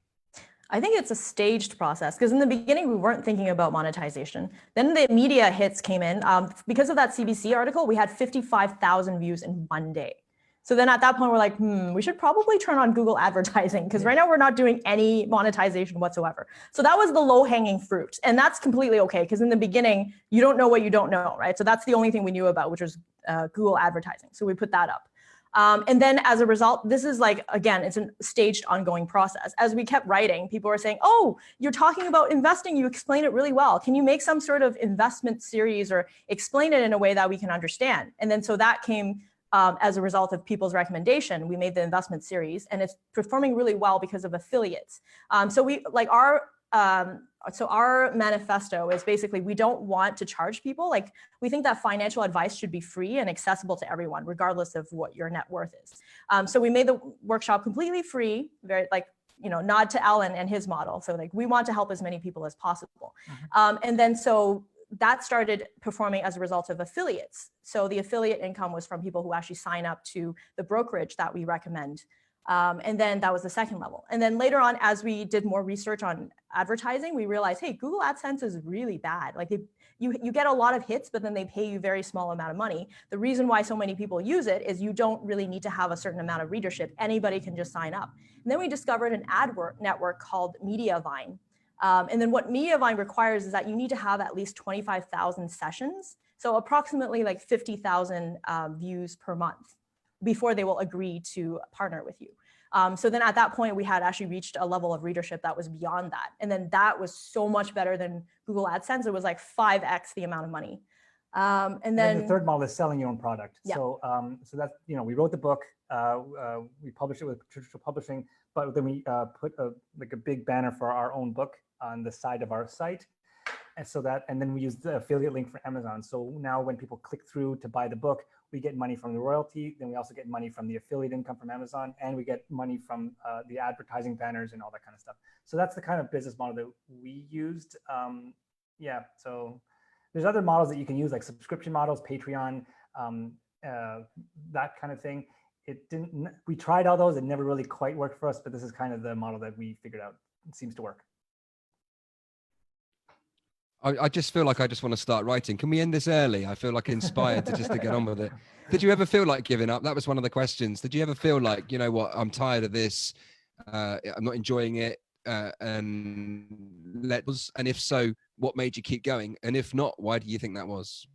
I think it's a staged process, because in the beginning we weren't thinking about monetization. Then the media hits came in. Because of that CBC article, we had 55,000 views in 1 day. So then at that point, we're like, we should probably turn on Google advertising, because right now we're not doing any monetization whatsoever. So that was the low hanging fruit. And that's completely okay, because in the beginning, you don't know what you don't know, right? So that's the only thing we knew about, which was Google advertising. So we put that up. And then as a result, this is like, again, it's a staged ongoing process. As we kept writing, people were saying, oh, you're talking about investing. You explain it really well. Can you make some sort of investment series or explain it in a way that we can understand? And then so that came as a result of people's recommendation. We made the investment series, and it's performing really well because of affiliates. So we like our manifesto is basically, we don't want to charge people. Like, we think that financial advice should be free and accessible to everyone, regardless of what your net worth is. So we made the workshop completely free, very nod to Alan and his model. So like, we want to help as many people as possible. And then so that started performing as a result of affiliates. So the affiliate income was from people who actually sign up to the brokerage that we recommend. And then that was the second level. And then later on, as we did more research on advertising, we realized, hey, Google AdSense is really bad. Like you get a lot of hits, but then they pay you very small amount of money. The reason why so many people use it is you don't really need to have a certain amount of readership. Anybody can just sign up. And then we discovered an ad network called Mediavine. And then what Mediavine requires is that you need to have at least 25,000 sessions. So approximately like 50,000 views per month before they will agree to partner with you. So then at that point, we had actually reached a level of readership that was beyond that. And then that was so much better than Google AdSense. It was like 5x the amount of money. And then the third model is selling your own product. Yeah. So that's, we wrote the book, we published it with traditional publishing, but then we put a big banner for our own book on the side of our site. And then we use the affiliate link for Amazon. So now when people click through to buy the book, we get money from the royalty. Then we also get money from the affiliate income from Amazon, and we get money from the advertising banners and all that kind of stuff. So that's the kind of business model that we used. So there's other models that you can use, like subscription models, Patreon, that kind of thing. We tried all those. It never really quite worked for us, but this is kind of the model that we figured out. It seems to work. I just feel like I just want to start writing. Can we end this early? I feel like inspired to get on with it. Did you ever feel like giving up? That was one of the questions. Did you ever feel like, you know what, I'm tired of this. I'm not enjoying it. And if so, what made you keep going? And if not, why do you think that was?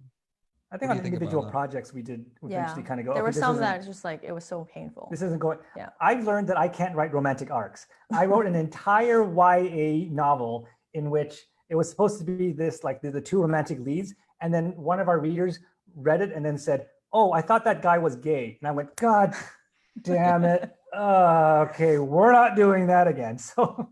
I think on individual projects we did eventually kind of go. There were some that just like, it was so painful. This isn't going. Yeah. I've learned that I can't write romantic arcs. I wrote an entire YA novel in which it was supposed to be this, like the two romantic leads. And then one of our readers read it and then said, oh, I thought that guy was gay. And I went, God damn it. Okay, we're not doing that again. So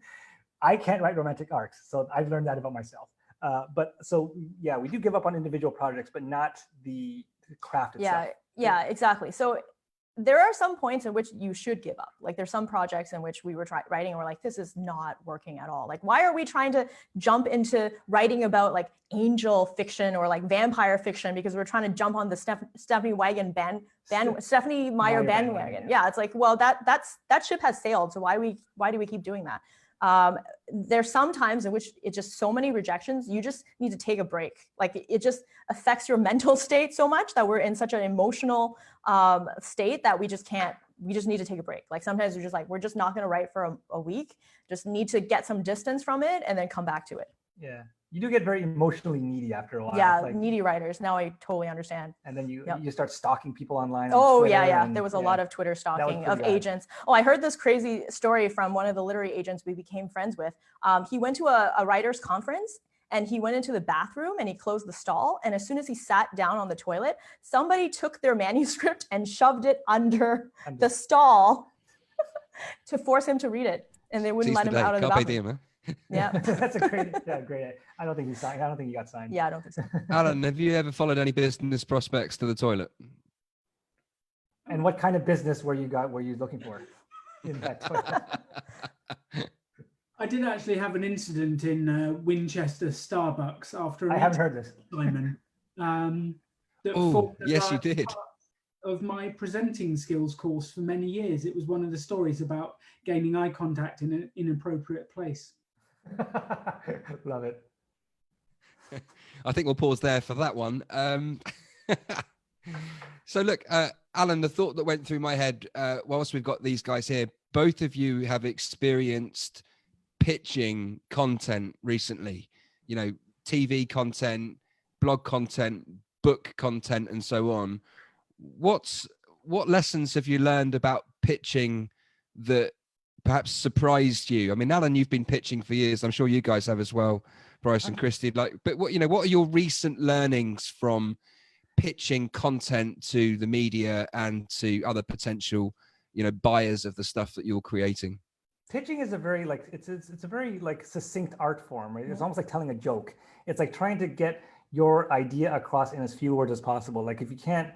I can't write romantic arcs. So I've learned that about myself. We do give up on individual projects, but not the craft itself. Yeah, exactly. So there are some points in which you should give up. Like there's some projects in which we were writing and we're like, this is not working at all. Like, why are we trying to jump into writing about like angel fiction or like vampire fiction because we're trying to jump on the Stephanie Meyer bandwagon. Yeah, it's like, well, that ship has sailed. So why do we keep doing that? There's some times in which it's just so many rejections, you just need to take a break. Like it just affects your mental state so much that we're in such an emotional state that we just need to take a break. Like sometimes we're just like, we're just not going to write for a week, just need to get some distance from it and then come back to it. Yeah. You do get very emotionally needy after a while. Yeah, like, needy writers. Now I totally understand. And then you start stalking people online. Oh, Twitter yeah. And, there was a lot of Twitter stalking of bad. agents. Oh, I heard this crazy story from one of the literary agents we became friends with. He went to a writer's conference and he went into the bathroom and he closed the stall. And as soon as he sat down on the toilet, somebody took their manuscript and shoved it under the stall to force him to read it. And they wouldn't let him out of the bathroom. Yeah, that's a great. I don't think he signed. I don't think he got signed. Yeah, I don't think so. Alan, have you ever followed any business prospects to the toilet? And what kind of business were you looking for in that toilet? I did actually have an incident in Winchester Starbucks after. I haven't heard this. Simon. Oh, yes, you did. Of my presenting skills course for many years, it was one of the stories about gaining eye contact in an inappropriate place. Love it. I think we'll pause there for that one. So look, Alan, the thought that went through my head whilst we've got these guys here, both of you have experienced pitching content recently, you know, TV content, blog content, book content, and so on. What lessons have you learned about pitching that perhaps surprised you? I mean, Alan, you've been pitching for years. I'm sure you guys have as well, Bryce and Kristy. But what are your recent learnings from pitching content to the media and to other potential, buyers of the stuff that you're creating? Pitching is a very it's a very succinct art form, right? It's almost like telling a joke. It's like trying to get your idea across in as few words as possible. Like if you can't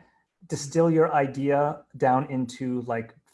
distill your idea down into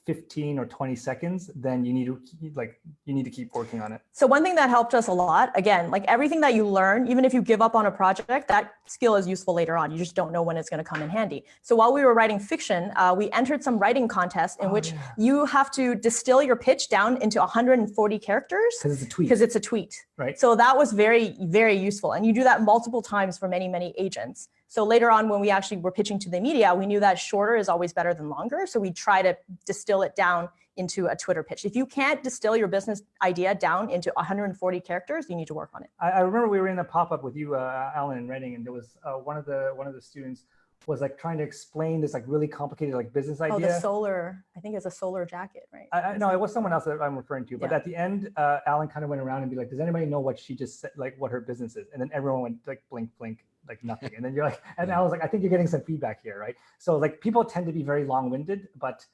15 or 20 seconds, then you need to keep working on it. So one thing that helped us a lot, again, everything that you learn, even if you give up on a project, that skill is useful later on. You just don't know when it's going to come in handy. So while we were writing fiction, we entered some writing contests in which you have to distill your pitch down into 140 characters. Because it's a tweet. Right. So that was very, very useful. And you do that multiple times for many, many agents. So later on, when we actually were pitching to the media, we knew that shorter is always better than longer. So we try to distill it down into a Twitter pitch. If you can't distill your business idea down into 140 characters, you need to work on it. I remember we were in a pop-up with you, Alan, in Reading, and there was one of the students was trying to explain this really complicated business idea. Oh, the solar, I think it's a solar jacket, right? No, it was someone else that I'm referring to. But at the end, Alan kind of went around and be like, does anybody know what she just said, what her business is? And then everyone went blink, blink, nothing. And then you're and I was I think you're getting some feedback here, right? So people tend to be very long-winded, but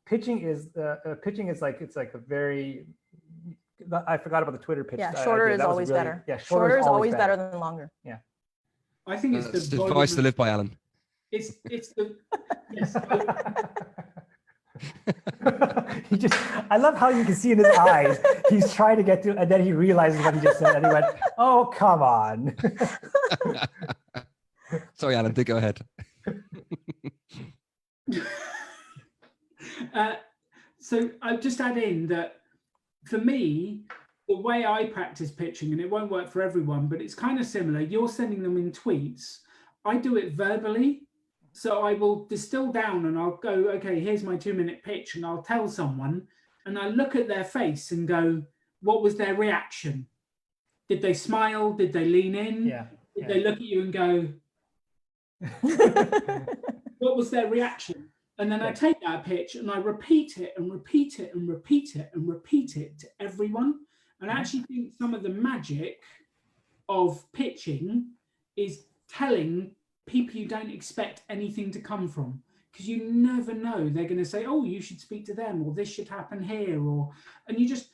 pitching is it's a very, I forgot about the Twitter pitch. Yeah, shorter is always better. Yeah, shorter is always better than longer. Yeah. I think it's the advice to live by, Alan. It's the yes. I love how you can see in his eyes, he's trying to get to, and then he realizes what he just said, and he went, "Oh, come on." Sorry, Alan, do go ahead. So I'll just add in that for me, the way I practice pitching, and it won't work for everyone, but it's kind of similar. You're sending them in tweets. I do it verbally. So I will distill down and I'll go, okay, here's my 2-minute pitch, and I'll tell someone, and I look at their face and go, what was their reaction? Did they smile? Did they lean in? Did they look at you and go, what was their reaction? And then I take that pitch and I repeat it and repeat it and repeat it and repeat it to everyone. And I actually think some of the magic of pitching is telling people you don't expect anything to come from, because you never know. They're going to say, oh, you should speak to them, or this should happen here, and you just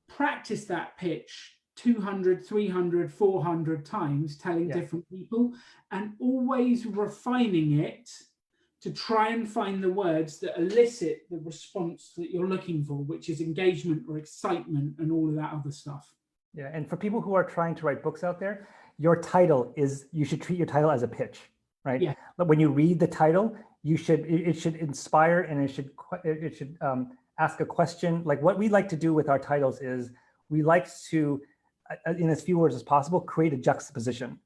practice that pitch 200, 300, 400 times, telling different people, and always refining it to try and find the words that elicit the response that you're looking for, which is engagement or excitement and all of that other stuff. Yeah, and for people who are trying to write books out there, your title is, you should treat your title as a pitch, right? Yeah. When you read the title, it should inspire, and it should ask a question. Like what we like to do with our titles is we like to, in as few words as possible, create a juxtaposition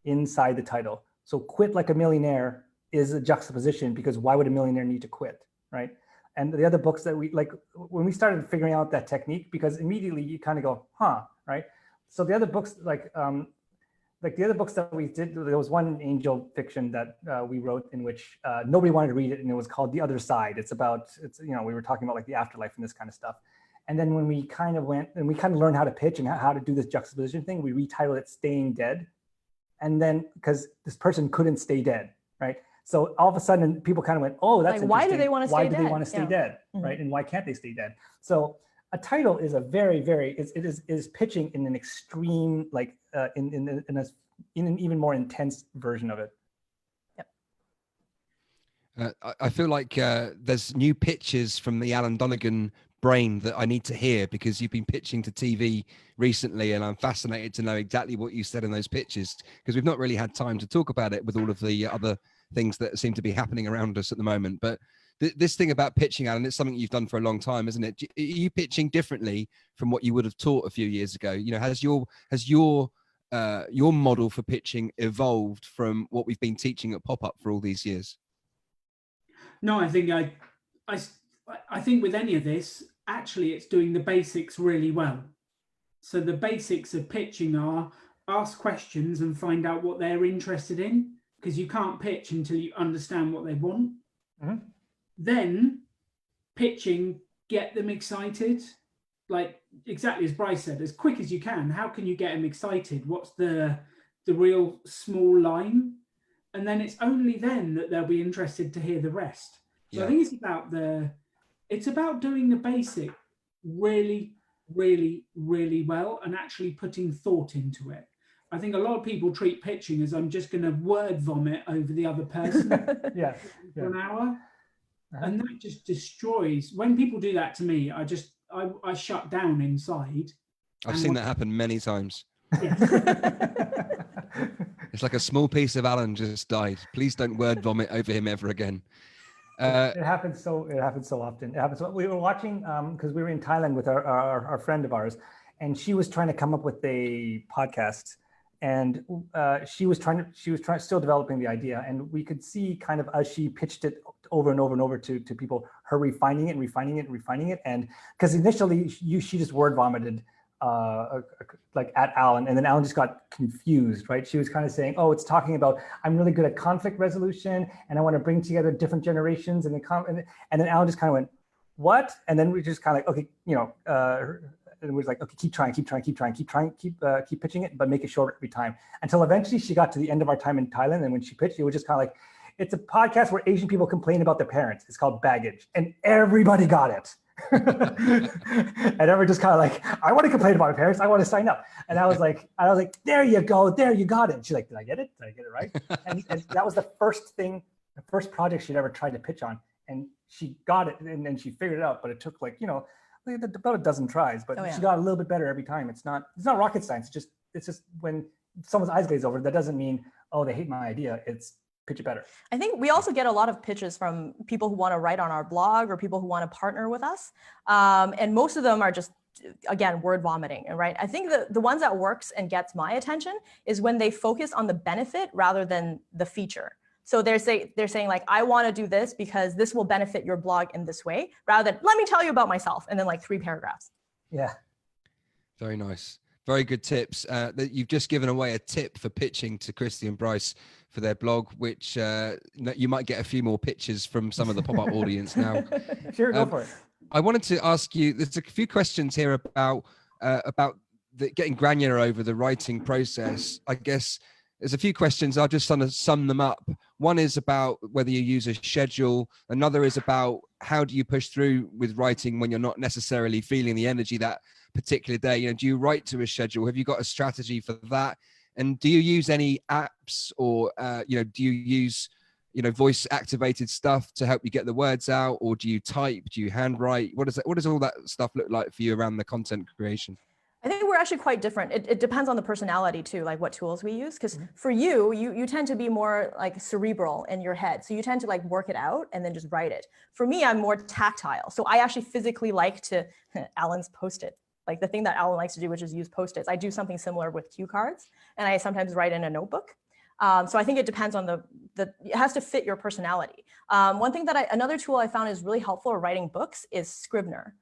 inside the title. So quit like a millionaire is a juxtaposition, because why would a millionaire need to quit, right? And the other books that we like, when we started figuring out that technique, because immediately you kind of go, huh, right? So the other books, like the other books that we did, there was one angel fiction that we wrote in which nobody wanted to read it, and it was called The Other Side. It's we were talking about like the afterlife and this kind of stuff. And then when we kind of went and we kind of learned how to pitch and how to do this juxtaposition thing, we retitled it Staying Dead. And then because this person couldn't stay dead, right? So all of a sudden people kind of went, oh, that's like, why do they want to stay dead? Why do they want to stay dead, right? And why can't they stay dead? So a title is a very, very, it is pitching in an extreme, like in an even more intense version of it. Yep. I feel like there's new pitches from the Alan Donegan brain that I need to hear, because you've been pitching to TV recently, and I'm fascinated to know exactly what you said in those pitches, because we've not really had time to talk about it with all of the other things that seem to be happening around us at the moment. But this thing about pitching, Alan, it's something you've done for a long time, isn't it? Are you pitching differently from what you would have taught a few years ago? You know, has your model for pitching evolved from what we've been teaching at PopUp for all these years? No, I think with any of this, actually, it's doing the basics really well. So the basics of pitching are ask questions and find out what they're interested in, because you can't pitch until you understand what they want. Mm-hmm. Then pitching, get them excited. Like exactly as Bryce said, as quick as you can. How can you get them excited? What's the real small line? And then it's only then that they'll be interested to hear the rest. So I think it's about doing the basic really, really, really well and actually putting thought into it. I think a lot of people treat pitching as I'm just going to word vomit over the other person for an hour. And that just destroys. When people do that to me, I shut down inside. I've seen that happen many times. Yeah. It's like a small piece of Alan just died. Please don't word vomit over him ever again. It happens so often. It happens. We were watching because we were in Thailand with our friend of ours, and she was trying to come up with a podcast, and she was still developing the idea, and we could see kind of as she pitched it over and over and over to people, her refining it, and because initially she just word vomited like at Alan, and then Alan just got confused, right? She was kind of saying, oh, it's talking about I'm really good at conflict resolution and I want to bring together different generations, and then Alan just kind of went, what? And then we just kind of like, okay, and we was like, okay, keep pitching it, but make it shorter every time, until eventually she got to the end of our time in Thailand, and when she pitched, it was just kind of like, it's a podcast where Asian people complain about their parents. It's called Baggage, and everybody got it. And everyone just kind of like, I want to complain about my parents. I want to sign up. And I was like, there you go. There, you got it. And she's like, did I get it? Did I get it right? And that was the first project she'd ever tried to pitch on. And she got it, and then she figured it out, but it took like, about a dozen tries, but she got a little bit better every time. It's not rocket science. It's just when someone's eyes glaze over, that doesn't mean, oh, they hate my idea. It's pitch it better. I think we also get a lot of pitches from people who want to write on our blog or people who want to partner with us. And most of them are just, again, word vomiting, right? I think the ones that works and gets my attention is when they focus on the benefit rather than the feature. So they're saying like, I want to do this because this will benefit your blog in this way, rather than let me tell you about myself, and then like 3 paragraphs. Yeah. Very nice. Very good tips. That you've just given away a tip for pitching to Kristy and Bryce for their blog, which you might get a few more pitches from some of the PopUp audience now. Sure, go for it. I wanted to ask you, there's a few questions here about getting granular over the writing process. I guess there's a few questions. I'll just sum them up. One is about whether you use a schedule. Another is about how do you push through with writing when you're not necessarily feeling the energy that particular day. Do you write to a schedule? Have you got a strategy for that? And do you use any apps, or do you use voice activated stuff to help you get the words out, or do you type? Do you handwrite? What does all that stuff look like for you around the content creation? I think we're actually quite different. It depends on the personality too, like what tools we use. Because for you tend to be more like cerebral in your head. So you tend to like work it out and then just write it. For me, I'm more tactile. So I actually physically like to, Alan's Post-it. Like the thing that Alan likes to do, which is use Post-its. I do something similar with cue cards, and I sometimes write in a notebook. So I think it depends on it has to fit your personality. Another tool I found is really helpful for writing books is Scrivener.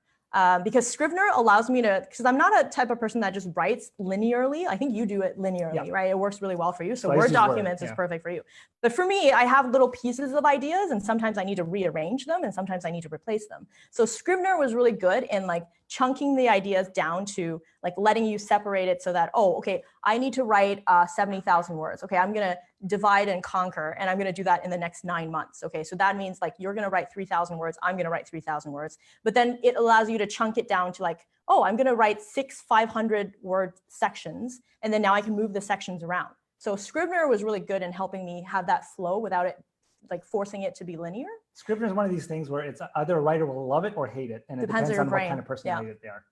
Because Scrivener allows me to, because I'm not a type of person that just writes linearly. I think you do it linearly, right? It works really well for you. So Word documents is perfect for you. But for me, I have little pieces of ideas, and sometimes I need to rearrange them, and sometimes I need to replace them. So Scrivener was really good in like chunking the ideas down to like letting you separate it so that, oh, okay, I need to write 70,000 words. Okay, I'm going to divide and conquer, and I'm going to do that in the next 9 months. Okay, so that means like you're going to write 3,000 words. I'm going to write 3,000 words. But then it allows you to chunk it down to like, oh, I'm going to write 6 500-word sections, and then now I can move the sections around. So Scrivener was really good in helping me have that flow without it like forcing it to be linear. Scrivener is one of these things where it's either a writer will love it or hate it, and it depends on what kind of personality that they are.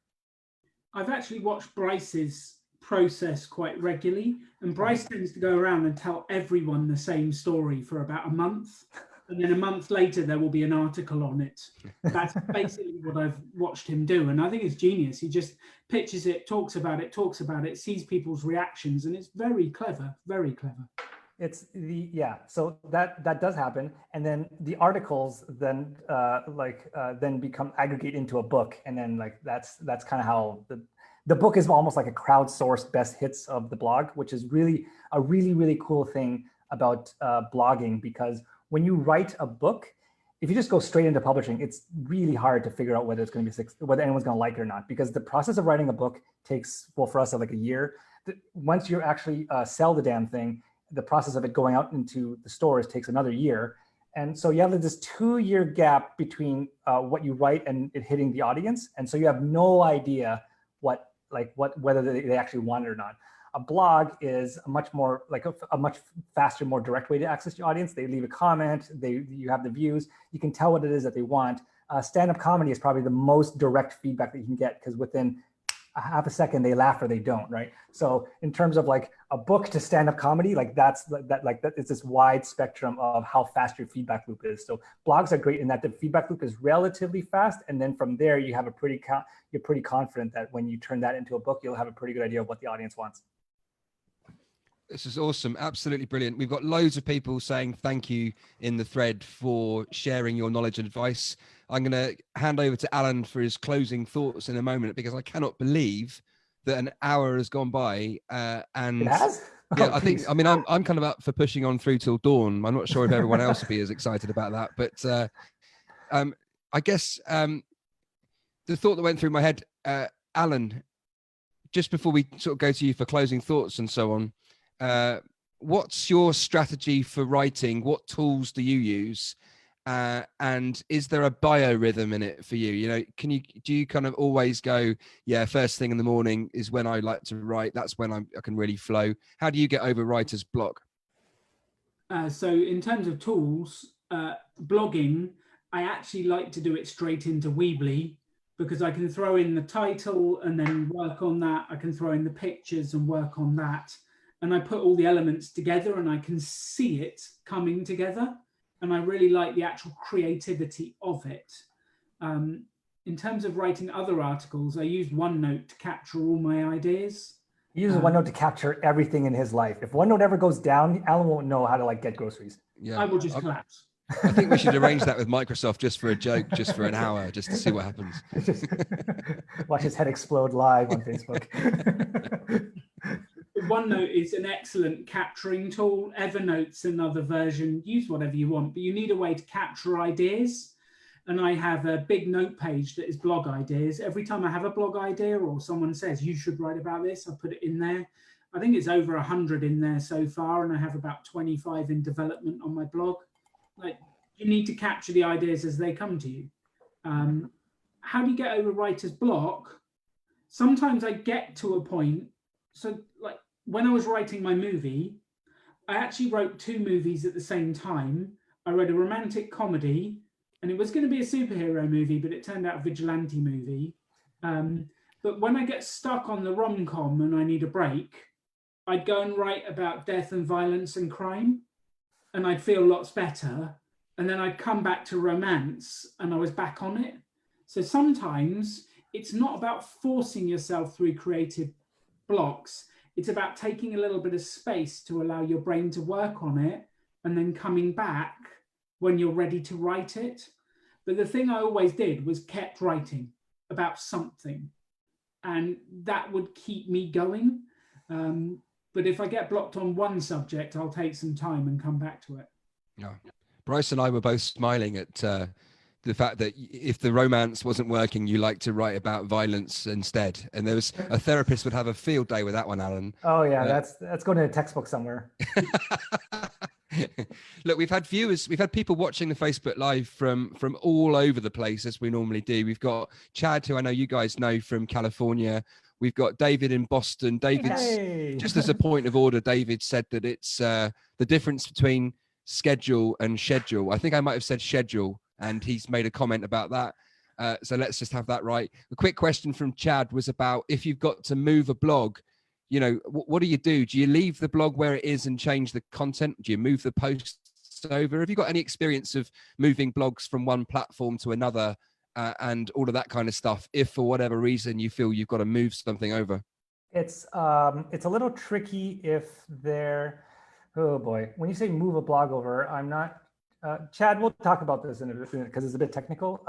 I've actually watched Bryce's process quite regularly, and Bryce tends to go around and tell everyone the same story for about a month, and then a month later there will be an article on it. That's basically what I've watched him do, and I think it's genius. He just pitches it, talks about it, sees people's reactions, and it's very clever, very clever. It's so that does happen, and then the articles then then become aggregate into a book, and then like that's kind of how the book is almost like a crowdsourced best hits of the blog, which is really a really cool thing about blogging, because when you write a book, if you just go straight into publishing, it's really hard to figure out whether it's going to be whether anyone's going to like it or not, because the process of writing a book takes, well, for us, like a year. Once you actually sell the damn thing, the process of it going out into the stores takes another year. And so you have this 2-year gap between what you write and it hitting the audience. And so you have no idea whether they actually want it or not. A blog is a much more like a much faster, more direct way to access your audience. They leave a comment, you have the views, you can tell what it is that they want. Stand-up comedy is probably the most direct feedback that you can get, because within a half a second they laugh or they don't, right? So in terms of like a book to stand-up comedy, like that it's this wide spectrum of how fast your feedback loop is. So blogs are great in that the feedback loop is relatively fast, and then from there you have you're pretty confident that when you turn that into a book, you'll have a pretty good idea of what the audience wants. This is awesome. Absolutely brilliant. We've got loads of people saying thank you in the thread for sharing your knowledge and advice. I'm going to hand over to Alan for his closing thoughts in a moment, because I cannot believe that an hour has gone by. And it has? Yeah, I'm kind of up for pushing on through till dawn. I'm not sure if everyone else will be as excited about that, but I guess the thought that went through my head, Alan, just before we sort of go to you for closing thoughts and so on, what's your strategy for writing? What tools do you use? And is there a biorhythm in it for you? You know, do you kind of always go, yeah, first thing in the morning is when I like to write. That's when I can really flow. How do you get over writer's block? So in terms of tools, blogging, I actually like to do it straight into Weebly, because I can throw in the title and then work on that. I can throw in the pictures and work on that. And I put all the elements together and I can see it coming together. And I really like the actual creativity of it. In terms of writing other articles, I used OneNote to capture all my ideas. He uses OneNote to capture everything in his life. If OneNote ever goes down, Alan won't know how to like get groceries. Yeah, I will just collapse. I think we should arrange that with Microsoft just for a joke, just for an hour, just to see what happens. Watch his head explode live on Facebook. OneNote is an excellent capturing tool. Evernote's another version. Use whatever you want, but you need a way to capture ideas. And I have a big note page that is blog ideas. Every time I have a blog idea or someone says, you should write about this, I put it in there. I think it's over 100 in there so far, and I have about 25 in development on my blog. Like, you need to capture the ideas as they come to you. How do you get over writer's block? Sometimes I get to a point. So like when I was writing my movie, I actually wrote 2 movies at the same time. I read a romantic comedy, and it was going to be a superhero movie, but it turned out a vigilante movie. But when I get stuck on the rom-com and I need a break, I'd go and write about death and violence and crime, and I'd feel lots better. And then I'd come back to romance and I was back on it. So sometimes it's not about forcing yourself through creative blocks. It's about taking a little bit of space to allow your brain to work on it and then coming back when you're ready to write it. But the thing I always did was kept writing about something, and that would keep me going. But if I get blocked on one subject, I'll take some time and come back to it. Yeah. Bryce and I were both smiling at the fact that if the romance wasn't working, you like to write about violence instead. And there was a therapist would have a field day with that one, Alan. Oh yeah, that's going to a textbook somewhere. Look, we've had viewers, we've had people watching the Facebook Live from all over the place, as we normally do. We've got Chad, who I know you guys know from California. We've got David in Boston. David's, just as a point of order, David said that it's the difference between schedule and schedule. I think I might have said schedule, and he's made a comment about that. So let's just have that right. A quick question from Chad was about if you've got to move a blog, you know, what do you do? Do you leave the blog where it is and change the content? Do you move the posts over? Have you got any experience of moving blogs from one platform to another and all of that kind of stuff, if for whatever reason you feel you've got to move something over? It's a little tricky if they're, oh boy, when you say move a blog over, I'm not, Chad, we'll talk about this in a bit because it's a bit technical.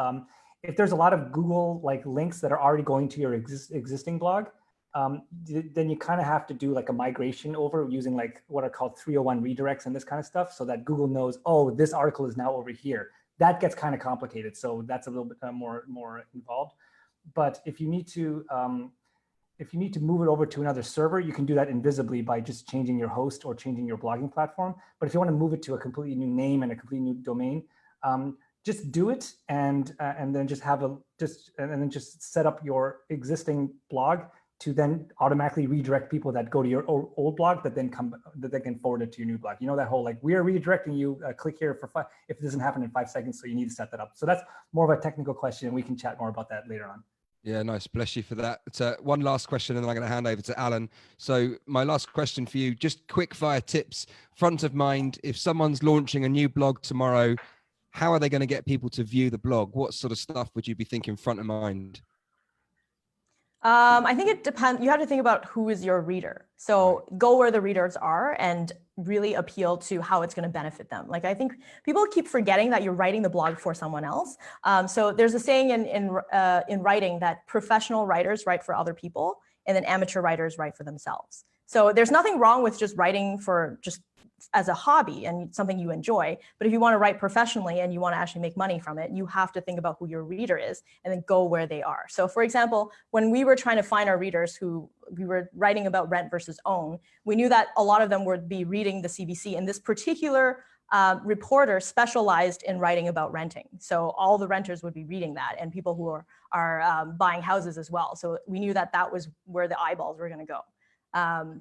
If there's a lot of Google like links that are already going to your existing blog, then you kind of have to do like a migration over using like what are called 301 redirects and this kind of stuff, so that Google knows, oh, this article is now over here. That gets kind of complicated, so that's a little bit more involved. But if you need to move it over to another server, you can do that invisibly by just changing your host or changing your blogging platform. But if you want to move it to a completely new name and a completely new domain, just do it and then just just set up your existing blog to then automatically redirect people that go to your old blog that they can forward it to your new blog. You know, that whole like, we are redirecting you, click here for 5, if it doesn't happen in 5 seconds, so you need to set that up. So that's more of a technical question, and we can chat more about that later on. Yeah, nice. Bless you for that. One last question, and then I'm going to hand over to Alan. So my last question for you, just quick fire tips, front of mind. If someone's launching a new blog tomorrow, how are they going to get people to view the blog? What sort of stuff would you be thinking front of mind? I think it depends. You have to think about who is your reader. So go where the readers are and really appeal to how it's going to benefit them. Like, I think people keep forgetting that you're writing the blog for someone else. So there's a saying in writing that professional writers write for other people, and then amateur writers write for themselves. So there's nothing wrong with just writing for just as a hobby and something you enjoy. But if you want to write professionally and you want to actually make money from it, you have to think about who your reader is and then go where they are. So for example, when we were trying to find our readers who we were writing about rent versus own, we knew that a lot of them would be reading the CBC, and this particular reporter specialized in writing about renting. So all the renters would be reading that, and people who are buying houses as well. So we knew that that was where the eyeballs were going to go.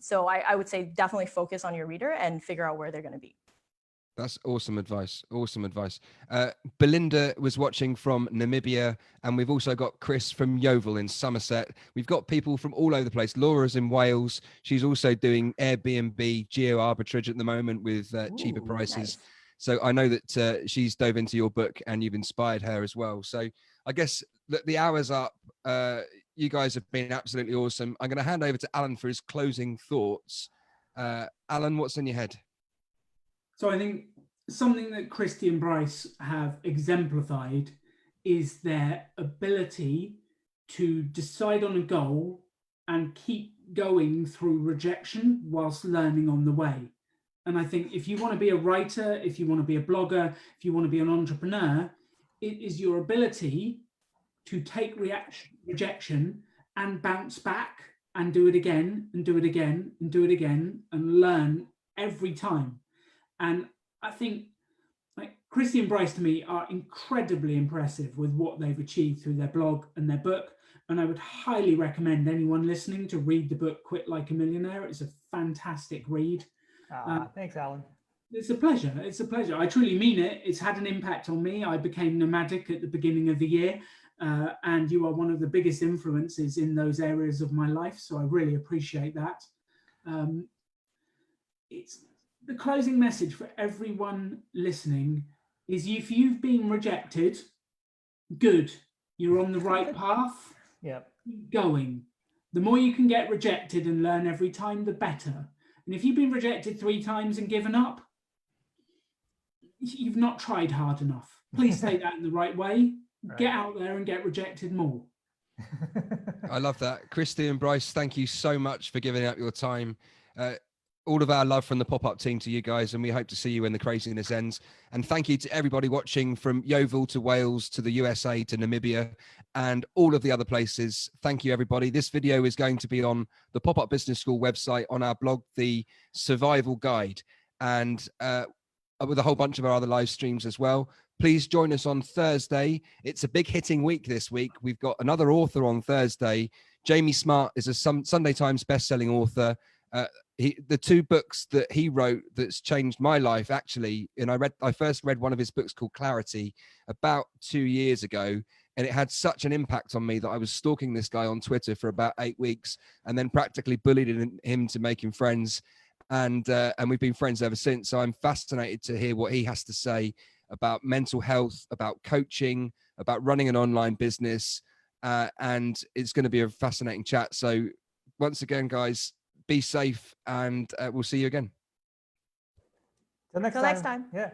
So I would say definitely focus on your reader and figure out where they're going to be. That's awesome advice. Awesome advice. Belinda was watching from Namibia, and we've also got Chris from Yeovil in Somerset. We've got people from all over the place. Laura's in Wales. She's also doing Airbnb geo arbitrage at the moment with cheaper prices. Nice. So I know that she's dove into your book and you've inspired her as well. So I guess the hour's up. You guys have been absolutely awesome. I'm going to hand over to Alan for his closing thoughts. Alan, what's in your head? So I think something that Kristy and Bryce have exemplified is their ability to decide on a goal and keep going through rejection whilst learning on the way. And I think if you want to be a writer, if you want to be a blogger, if you want to be an entrepreneur, it is your ability to take rejection and bounce back and do it again and do it again and do it again and learn every time. And I think like Kristy and Bryce to me are incredibly impressive with what they've achieved through their blog and their book. And I would highly recommend anyone listening to read the book Quit Like a Millionaire. It's a fantastic read. Thanks, Alan. It's a pleasure. It's a pleasure. I truly mean it. It's had an impact on me. I became nomadic at the beginning of the year, and you are one of the biggest influences in those areas of my life. So I really appreciate that. It's the closing message for everyone listening is if you've been rejected, good. You're on the right path. Yep. Keep going. The more you can get rejected and learn every time, the better. And if you've been rejected 3 times and given up, you've not tried hard enough. Please take that in the right way. Right. Get out there and get rejected more. I love that. Kristy and Bryce, thank you so much for giving up your time. All of our love from the Pop-Up team to you guys, and we hope to see you when the craziness ends. And thank you to everybody watching from Yeovil to Wales to the USA to Namibia and all of the other places. Thank you, everybody. This video is going to be on the Pop-Up Business School website, on our blog, The Survival Guide, and with a whole bunch of our other live streams as well. Please join us on Thursday. It's a big hitting week this week. We've got another author on Thursday. Jamie Smart is a Sunday Times best-selling author. The 2 books that he wrote that's changed my life, actually, and I first read one of his books called Clarity about 2 years ago, and it had such an impact on me that I was stalking this guy on Twitter for about 8 weeks and then practically bullied him to make him friends. And we've been friends ever since. So I'm fascinated to hear what he has to say about mental health, about coaching, about running an online business. And it's going to be a fascinating chat. So once again, guys, be safe, and we'll see you again. Till next Till time. next time. Yeah.